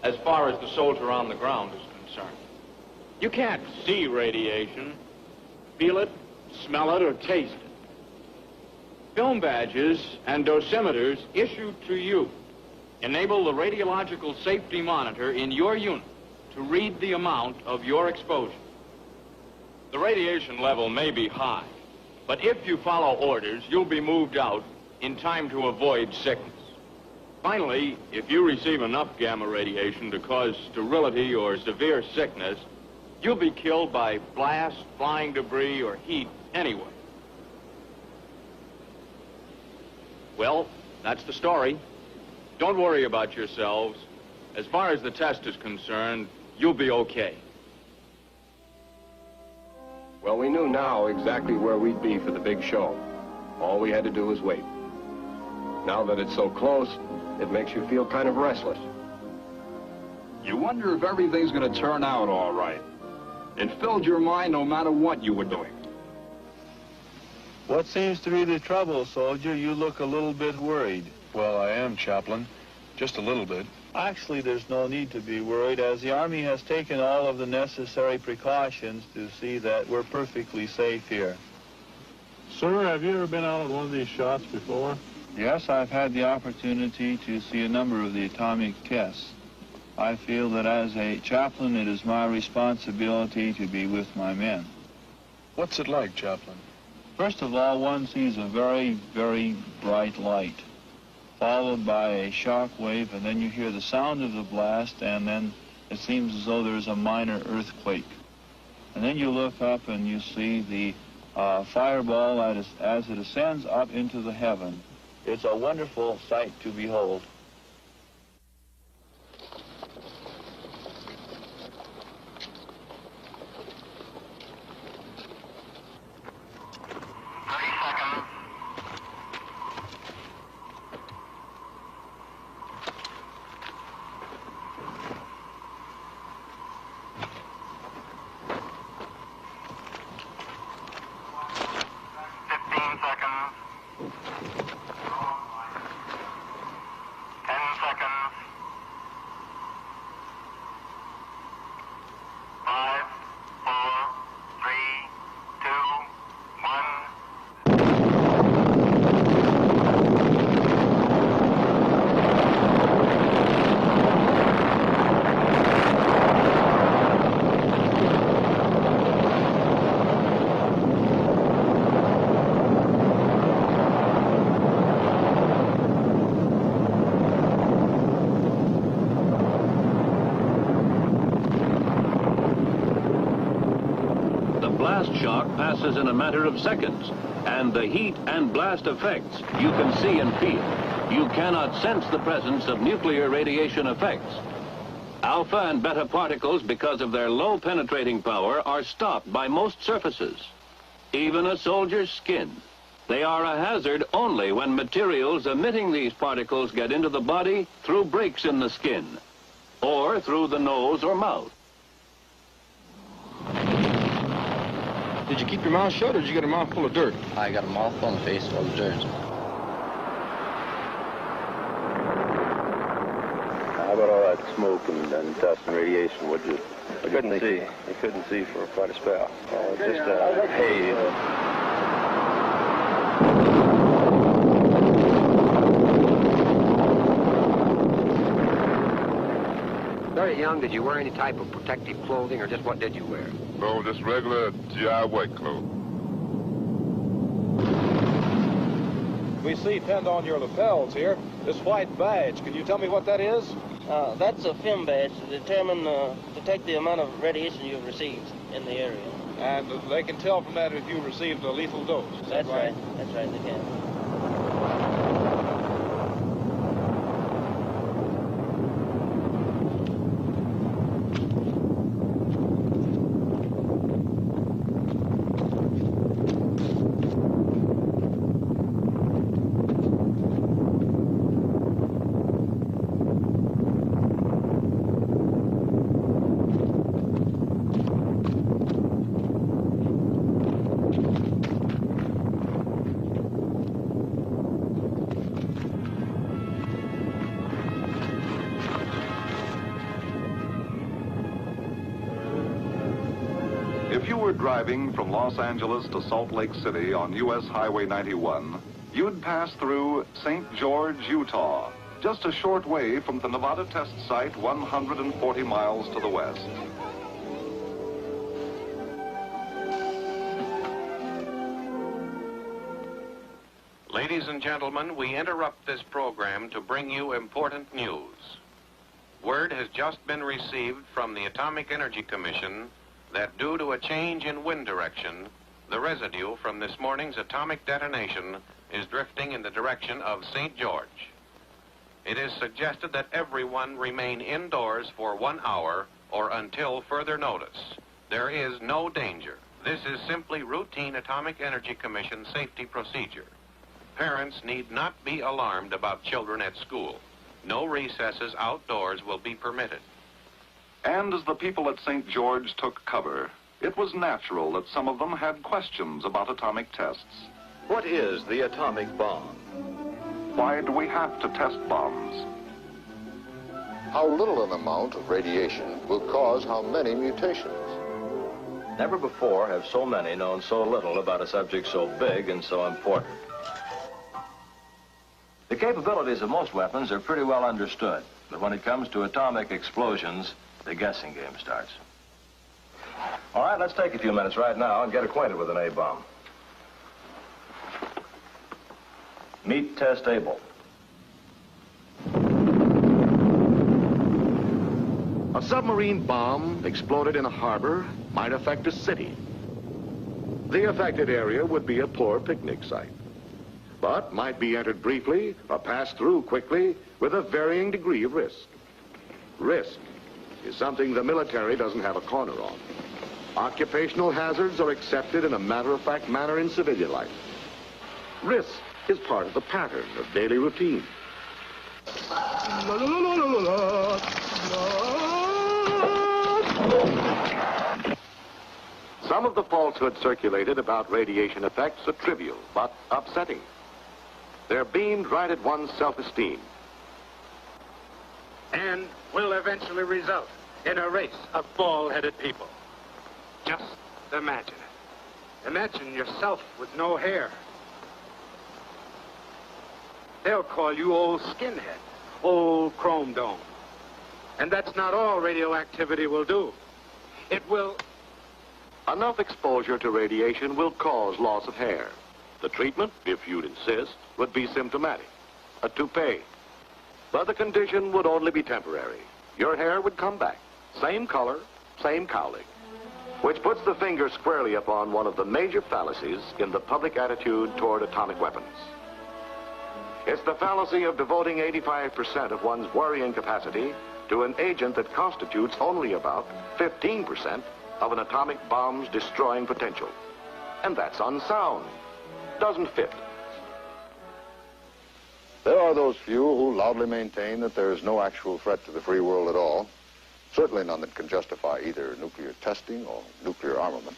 as far as the soldier on the ground is concerned. You can't see radiation, feel it, smell it, or taste it. Film badges and dosimeters issued to you enable the radiological safety monitor in your unit to read the amount of your exposure. The radiation level may be high, but if you follow orders, you'll be moved out in time to avoid sickness. Finally, if you receive enough gamma radiation to cause sterility or severe sickness, you'll be killed by blast, flying debris, or heat anyway. Well, that's the story. Don't worry about yourselves. As far as the test is concerned, you'll be okay. Well, we knew now exactly where we'd be for the big show. All we had to do was wait. Now that it's so close, it makes you feel kind of restless. You wonder if everything's going to turn out all right. It filled your mind no matter what you were doing. What seems to be the trouble, soldier? You look a little bit worried. Well, I am, Chaplain. Just a little bit. Actually, there's no need to be worried, as the Army has taken all of the necessary precautions to see that we're perfectly safe here. Sir, have you ever been out on one of these shots before? Yes, I've had the opportunity to see a number of the atomic tests. I feel that as a chaplain, it is my responsibility to be with my men. What's it like, Chaplain? First of all, one sees a very, very bright light, followed by a shock wave, and then you hear the sound of the blast, and then it seems as though there's a minor earthquake. And then you look up and you see the fireball as it ascends up into the heaven. It's a wonderful sight to behold. Shock passes in a matter of seconds, and the heat and blast effects you can see and feel. You cannot sense the presence of nuclear radiation effects. Alpha and beta particles, because of their low penetrating power, are stopped by most surfaces, even a soldier's skin. They are a hazard only when materials emitting these particles get into the body through breaks in the skin, or through the nose or mouth. Did you keep your mouth shut, or did you get a mouthful of dirt? I got a mouthful and a face full of dirt. How about all that smoke and dust and radiation? What you couldn't see. You couldn't see for quite a spell. Just a haze. Very young, did you wear any type of protective clothing, or just what did you wear? No, just regular GI white clothes. We see pinned on your lapels here this white badge. Can you tell me what that is? That's a film badge to detect the amount of radiation you've received in the area. And they can tell from that if you received a lethal dose. That's right. That's right, they can. If you were driving from Los Angeles to Salt Lake City on U.S. Highway 91, you'd pass through St. George, Utah, just a short way from the Nevada test site 140 miles to the west. Ladies and gentlemen, we interrupt this program to bring you important news. Word has just been received from the Atomic Energy Commission that due to a change in wind direction, the residue from this morning's atomic detonation is drifting in the direction of St. George. It is suggested that everyone remain indoors for 1 hour or until further notice. There is no danger. This is simply routine Atomic Energy Commission safety procedure. Parents need not be alarmed about children at school. No recesses outdoors will be permitted. And as the people at St. George took cover, it was natural that some of them had questions about atomic tests. What is the atomic bomb? Why do we have to test bombs? How little an amount of radiation will cause how many mutations? Never before have so many known so little about a subject so big and so important. The capabilities of most weapons are pretty well understood, but when it comes to atomic explosions, the guessing game starts. All right, let's take a few minutes right now and get acquainted with an A-bomb. Meet Test Able. A submarine bomb exploded in a harbor might affect a city. The affected area would be a poor picnic site, but might be entered briefly or passed through quickly with a varying degree of risk. Risk is something the military doesn't have a corner on. Occupational hazards are accepted in a matter-of-fact manner in civilian life. Risk is part of the pattern of daily routine. Some of the falsehoods circulated about radiation effects are trivial, but upsetting. They're beamed right at one's self-esteem. And will eventually result in a race of bald-headed people. Just imagine it. Imagine yourself with no hair. They'll call you old skinhead, old chrome dome. And that's not all radioactivity will do. It will... Enough exposure to radiation will cause loss of hair. The treatment, if you'd insist, would be symptomatic. A toupee. But the condition would only be temporary. Your hair would come back. Same color, same cowlick. Which puts the finger squarely upon one of the major fallacies in the public attitude toward atomic weapons. It's the fallacy of devoting 85% of one's worrying capacity to an agent that constitutes only about 15% of an atomic bomb's destroying potential. And that's unsound. Doesn't fit. There are those few who loudly maintain that there is no actual threat to the free world at all, certainly none that can justify either nuclear testing or nuclear armament.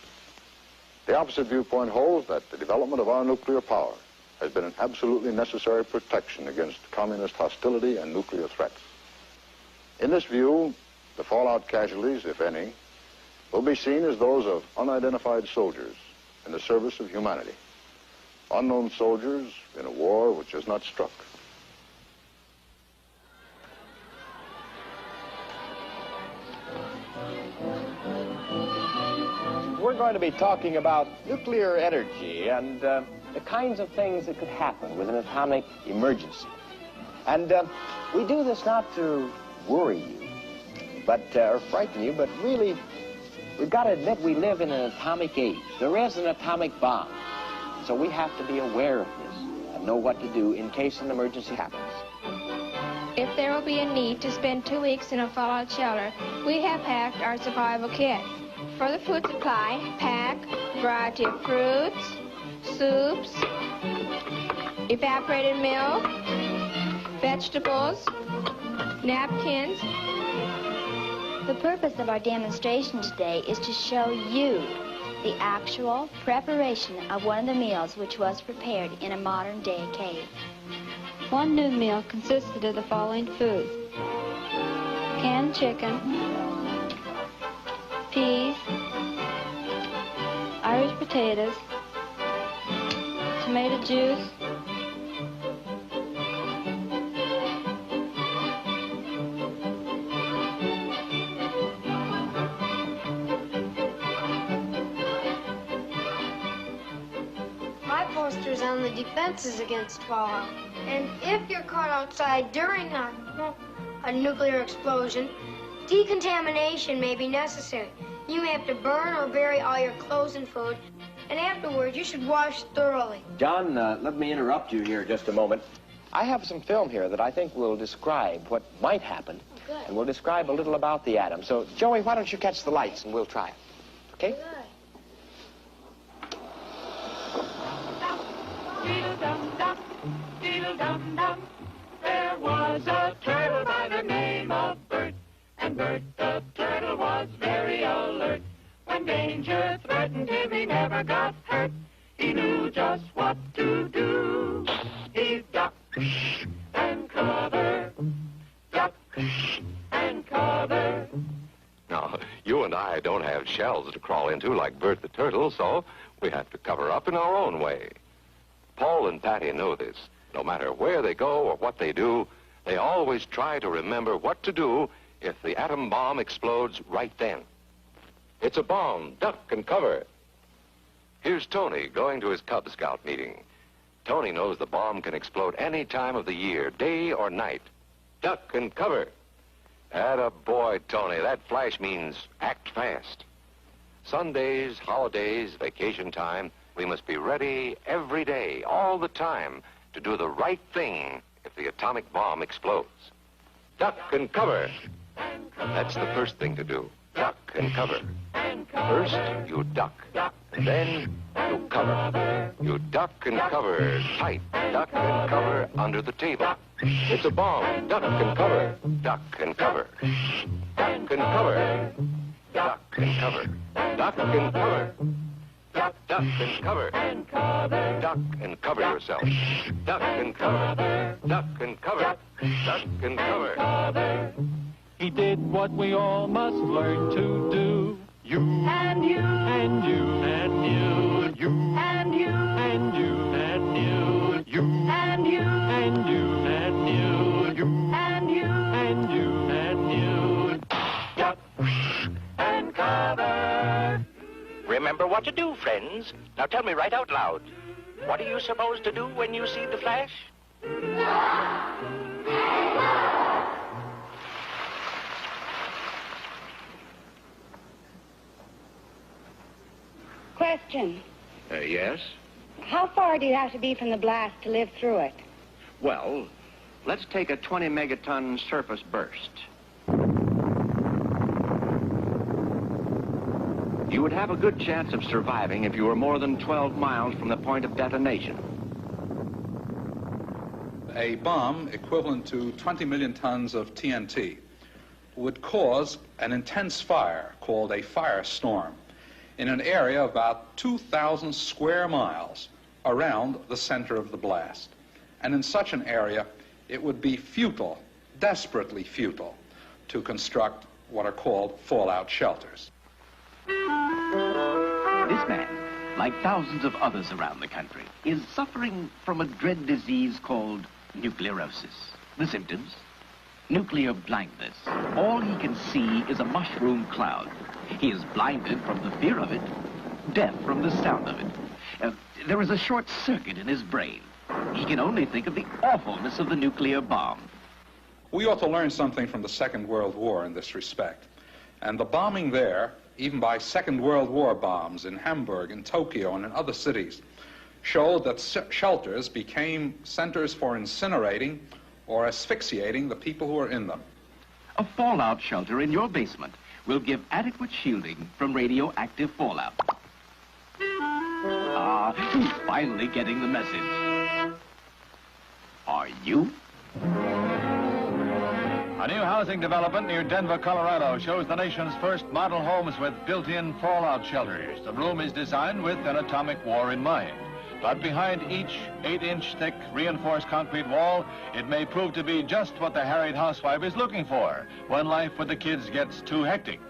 The opposite viewpoint holds that the development of our nuclear power has been an absolutely necessary protection against communist hostility and nuclear threats. In this view, the fallout casualties, if any, will be seen as those of unidentified soldiers in the service of humanity. Unknown soldiers in a war which has not struck. We're going to be talking about nuclear energy and the kinds of things that could happen with an atomic emergency. And we do this not to worry you, but or frighten you, but really, we've got to admit we live in an atomic age. There is an atomic bomb. So we have to be aware of this and know what to do in case an emergency happens. If there will be a need to spend 2 weeks in a fallout shelter, we have packed our survival kit. For the food supply, pack a variety of fruits, soups, evaporated milk, vegetables, napkins. The purpose of our demonstration today is to show you the actual preparation of one of the meals which was prepared in a modern-day cave. One noon meal consisted of the following foods: canned chicken, peas, potatoes, tomato juice, My poster's on the defenses against fallout. And if you're caught outside during a nuclear explosion, decontamination may be necessary. You may have to burn or bury all your clothes and food, and afterwards you should wash thoroughly. John, let me interrupt you here just a moment. I have some film here that I think will describe what might happen, and will describe a little about the atom. So, Joey, why don't you catch the lights and we'll try it, okay? Dee-dum-dum, dee-dum-dum. There was a turtle by the name of Bert, and Bert the turtle was very alert. When danger threatened him, he never got hurt. He knew just what to do. He ducked and covered, ducked and covered. Now, you and I don't have shells to crawl into like Bert the Turtle, so we have to cover up in our own way. Paul and Patty know this. No matter where they go or what they do, they always try to remember what to do if the atom bomb explodes right then. It's a bomb. Duck and cover. Here's Tony going to his Cub Scout meeting. Tony knows the bomb can explode any time of the year, day or night. Duck and cover. Atta boy, Tony. That flash means act fast. Sundays, holidays, vacation time, we must be ready every day, all the time, to do the right thing if the atomic bomb explodes. Duck and cover. That's the first thing to do. Duck and cover. First, you duck. And then, you cover. You duck and cover tight. Duck and cover under the table. It's a bomb. Duck and cover. Duck and cover. Duck and cover. Duck and cover. Duck and cover. Duck and cover. Duck and cover yourself. Duck and cover. Duck and cover. Duck and cover. He did what we all must learn to do. You and you and you and you. You and you and you and you. You and you and you and you. You and you and you and you. Duck and cover. Remember what to do, friends. Now tell me right out loud. What are you supposed to do when you see the flash? Question. Yes? How far do you have to be from the blast to live through it? Well, let's take a 20 megaton surface burst. You would have a good chance of surviving if you were more than 12 miles from the point of detonation. A bomb equivalent to 20 million tons of TNT would cause an intense fire called a firestorm in an area of about 2,000 square miles around the center of the blast. And in such an area, it would be futile, desperately futile, to construct what are called fallout shelters. This man, like thousands of others around the country, is suffering from a dread disease called nuclearosis. The symptoms? Nuclear blindness. All he can see is a mushroom cloud. He is blinded from the fear of it, deaf from the sound of it. There is a short circuit in his brain. He can only think of the awfulness of the nuclear bomb. We ought to learn something from the Second World War in this respect. And the bombing there, even by Second World War bombs in Hamburg, in Tokyo, and in other cities, showed that shelters became centers for incinerating or asphyxiating the people who were in them. A fallout shelter in your basement will give adequate shielding from radioactive fallout. Ah, he's finally getting the message. Are you? A new housing development near Denver, Colorado shows the nation's first model homes with built-in fallout shelters. The room is designed with an atomic war in mind. But behind each 8-inch thick reinforced concrete wall, it may prove to be just what the harried housewife is looking for when life with the kids gets too hectic.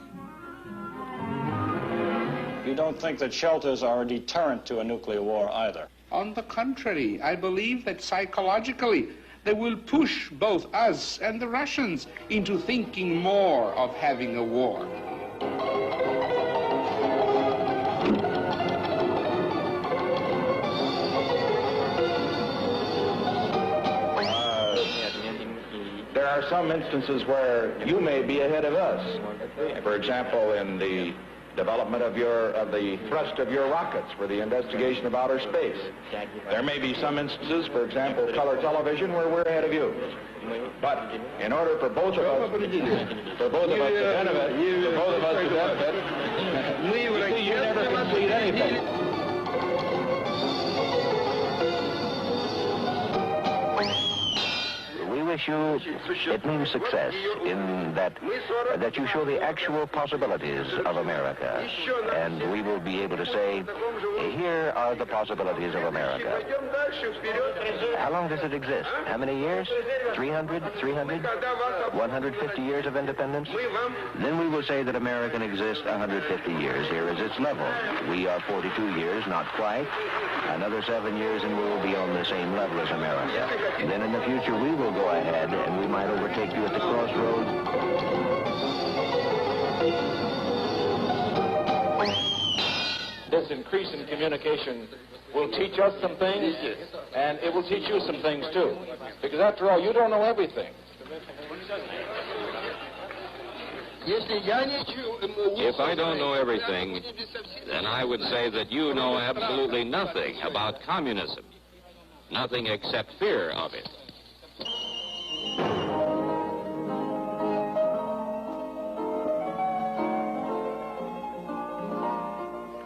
You don't think that shelters are a deterrent to a nuclear war either? On the contrary, I believe that psychologically they will push both us and the Russians into thinking more of having a war. There are some instances where you may be ahead of us. For example, in the development of the thrust of your rockets for the investigation of outer space. There may be some instances, for example, color television, where we're ahead of you. But in order for both of us to benefit, you never complete anything. We wish you, it means success in that you show the actual possibilities of America. And we will be able to say, here are the possibilities of America. How long does it exist? How many years? 300? 150 years of independence? Then we will say that America can exist 150 years. Here is its level. We are 42 years, not quite. Another 7 years and we will be on the same level as America. And then in the future we will go ahead and we might overtake you at the crossroads. This increase in communication will teach us some things, and it will teach you some things too. Because after all, you don't know everything. If I don't know everything, then I would say that you know absolutely nothing about communism. Nothing except fear of it.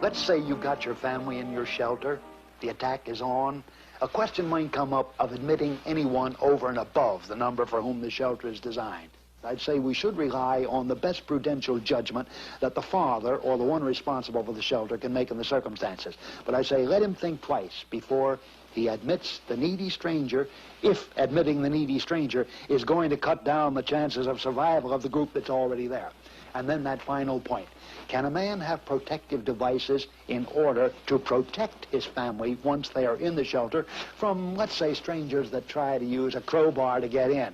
Let's say you got your family in your shelter. The attack is on. A question might come up of admitting anyone over and above the number for whom the shelter is designed. I'd say we should rely on the best prudential judgment that the father or the one responsible for the shelter can make in the circumstances. But I say let him think twice before he admits the needy stranger, if admitting the needy stranger is going to cut down the chances of survival of the group that's already there. And then that final point. Can a man have protective devices in order to protect his family once they are in the shelter from, let's say, strangers that try to use a crowbar to get in?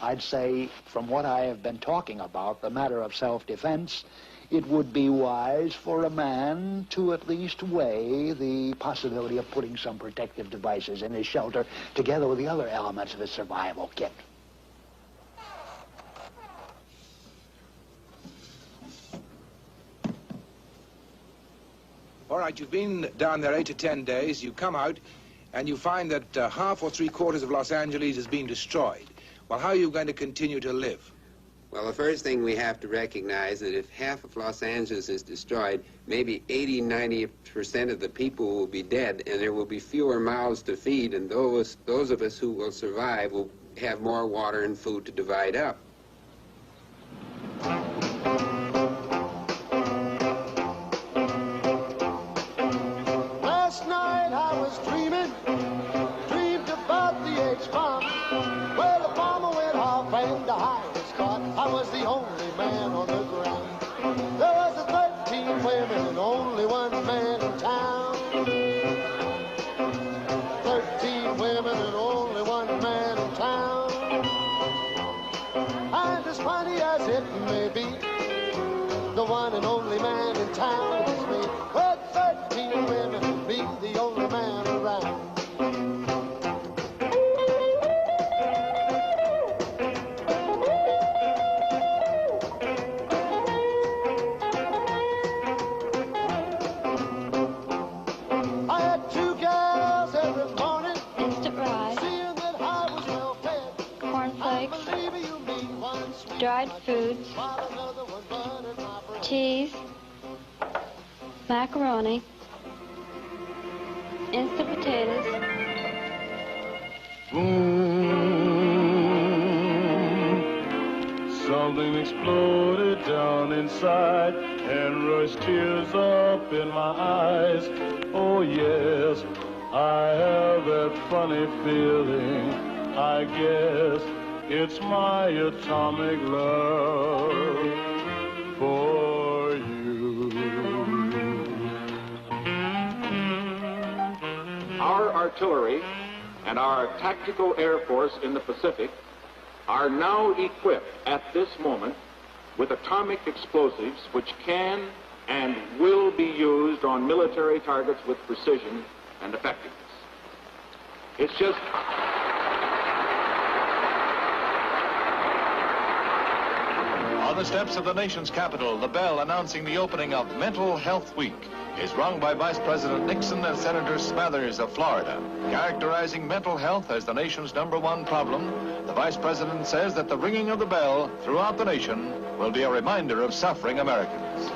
I'd say, from what I have been talking about, the matter of self-defense, it would be wise for a man to at least weigh the possibility of putting some protective devices in his shelter together with the other elements of his survival kit. All right, you've been down there 8 to 10 days. You come out and you find that half or three-quarters of Los Angeles has been destroyed. Well, how are you going to continue to live? Well, the first thing we have to recognize that if half of Los Angeles is destroyed, maybe 80–90% of the people will be dead, and there will be fewer mouths to feed, and those of us who will survive will have more water and food to divide up. Last night I was dreamed about the H-bomb. Well, the bomber went off and I was caught. I was the only man on the ground. There was 13 women and only one man in town. 13 women and only one man in town. And as funny as it may be, the one and only man in town is me. With 13 women and me, the only man around. I had 2 girls every morning. Instant rice. Seeing that I was well fed. Cornflakes. I believe you mean one sweet. Dried foods. While another one buttered my bread. Cheese. Macaroni. Instant potatoes. Something exploded down inside and rushed tears up in my eyes. Oh yes, I have that funny feeling. I guess it's my atomic love for you. artillery and our tactical air force in the Pacific are now equipped at this moment with atomic explosives which can and will be used on military targets with precision and effectiveness. It's just... On the steps of the nation's capital, the bell announcing the opening of Mental Health Week is rung by Vice President Nixon and Senator Smathers of Florida. Characterizing mental health as the nation's #1 problem, the Vice President says that the ringing of the bell throughout the nation will be a reminder of suffering Americans.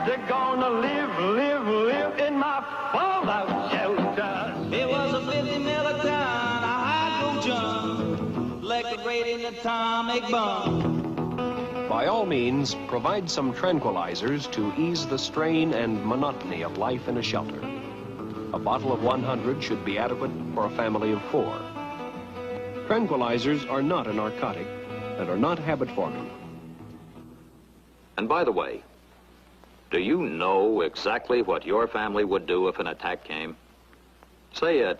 They're gonna live in my fallout shelter. It was a 50 milliton hydrogen, liquidating atomic bomb. By all means, provide some tranquilizers to ease the strain and monotony of life in a shelter. A bottle of 100 should be adequate for a family of 4. Tranquilizers are not a narcotic and are not habit-forming. And by the way, do you know exactly what your family would do if an attack came? Say at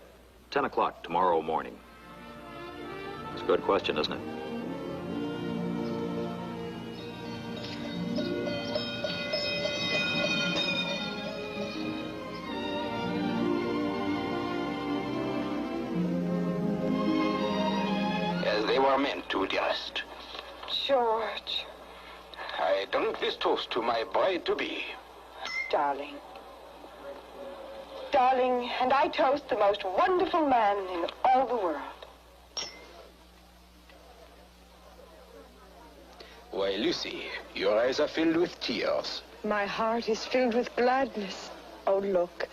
10 o'clock tomorrow morning. It's a good question, isn't it? As they were meant to, dearest. George. I drink this toast to my bride-to-be. Darling. Darling, and I toast the most wonderful man in all the world. Why, Lucy, your eyes are filled with tears. My heart is filled with gladness. Oh, look,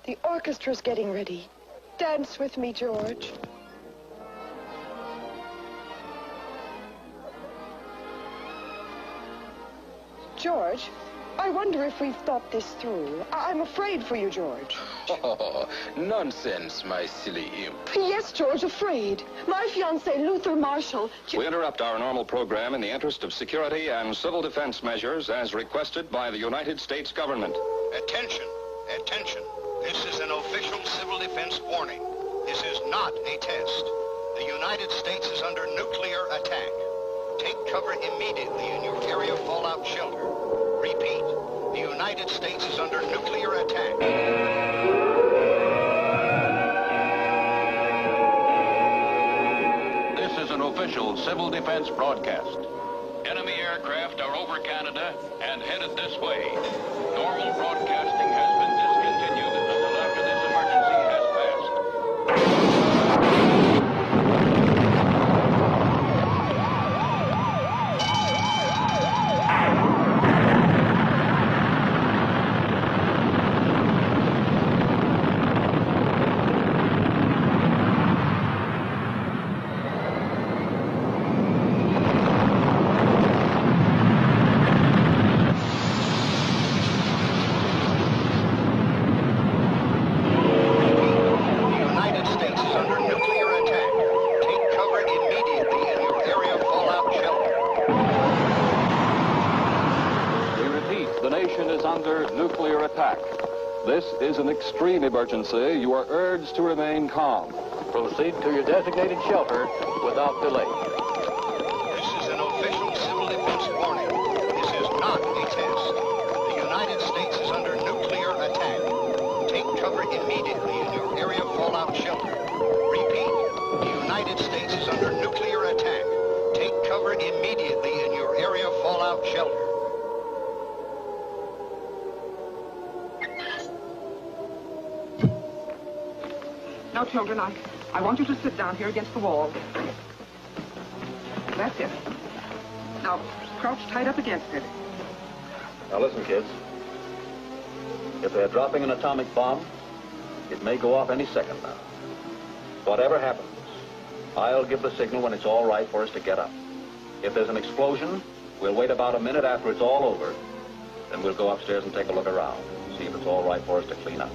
the orchestra's getting ready. Dance with me, George. George, I wonder if we've thought this through. I'm afraid for you, George. Oh, nonsense, my silly imp. Yes, George, afraid. My fiancé, Luther Marshall... We interrupt our normal program in the interest of security and civil defense measures as requested by the United States government. Attention, attention. This is an official civil defense warning. This is not a test. The United States is under nuclear attack. Take cover immediately in your area fallout shelter. Repeat, the United States is under nuclear attack. This is an official civil defense broadcast. Enemy aircraft are over Canada and headed this way. Normal broadcasting has been discontinued until after this emergency has passed. This is an extreme emergency. You are urged to remain calm. Proceed to your designated shelter without delay. This is an official civil defense warning. This is not a test. The United States is under nuclear attack. Take cover immediately in your area fallout shelter. Repeat, the United States is under nuclear attack. Take cover immediately in your area fallout shelter. Now, children, I want you to sit down here against the wall. That's it. Now, crouch tight up against it. Now, listen, kids. If they're dropping an atomic bomb, it may go off any second now. Whatever happens, I'll give the signal when it's all right for us to get up. If there's an explosion, we'll wait about a minute after it's all over. Then we'll go upstairs and take a look around, see if it's all right for us to clean up.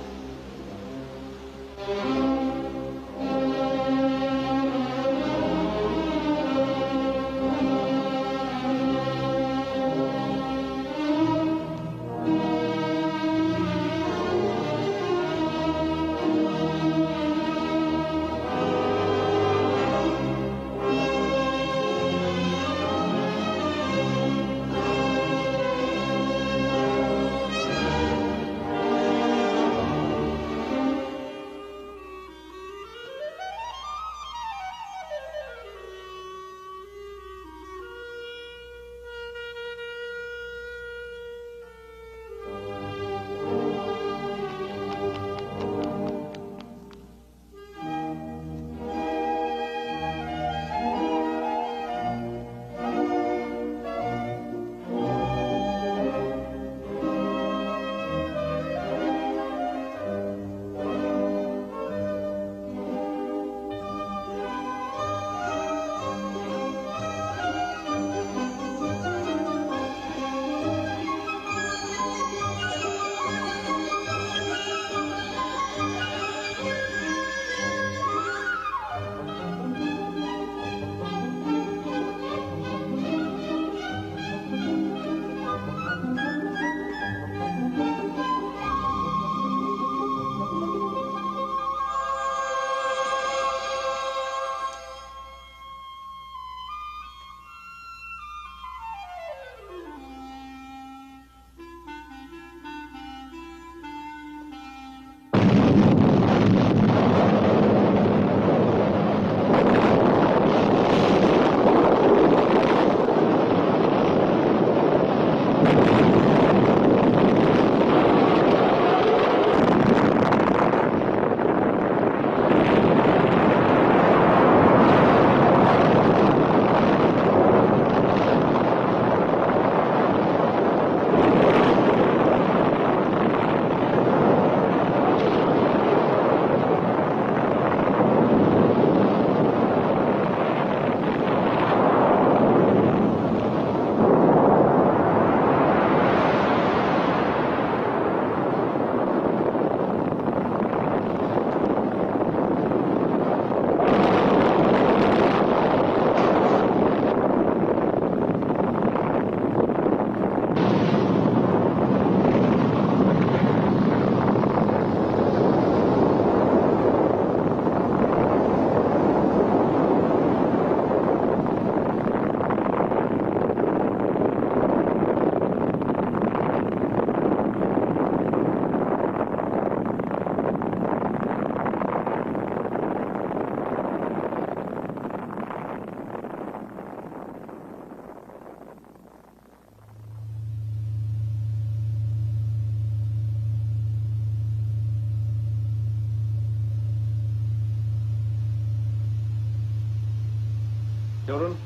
Children,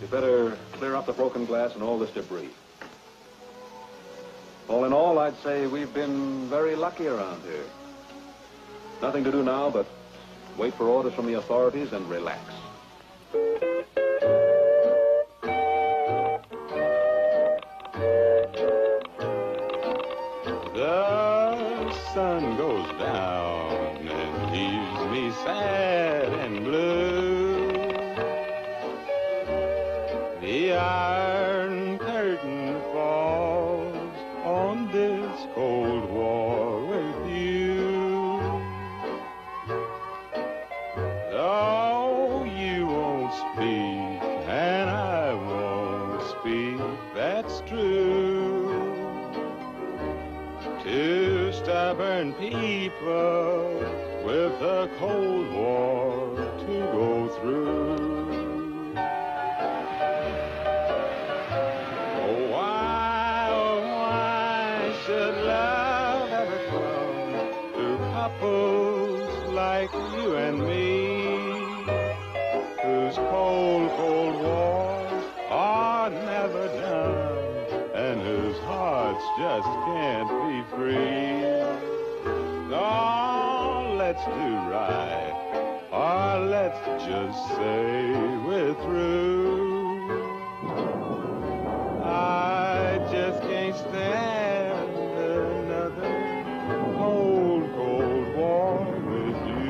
you better clear up the broken glass and all this debris. All in all, I'd say we've been very lucky around here. Nothing to do now but wait for orders from the authorities and relax. The sun goes down and leaves me sad and blue. The Iron Curtain falls on this cold war with you. Though you won't speak and I won't speak, that's true. Two stubborn people with a cold war to go through. Oh, why should love ever come to couples like you and me, whose cold, cold wars are never done, and whose hearts just can't be free? Oh, let's do right, or let's just say we're through. I just can't stand another cold, cold war with you.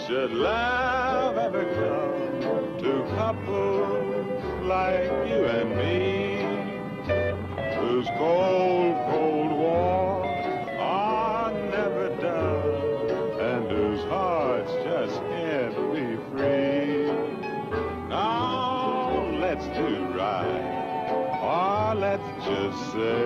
Should love ever come to couples like you and me, whose cold, cold wars are never done, and whose hearts just can't be free? Now let's do right, or let's just say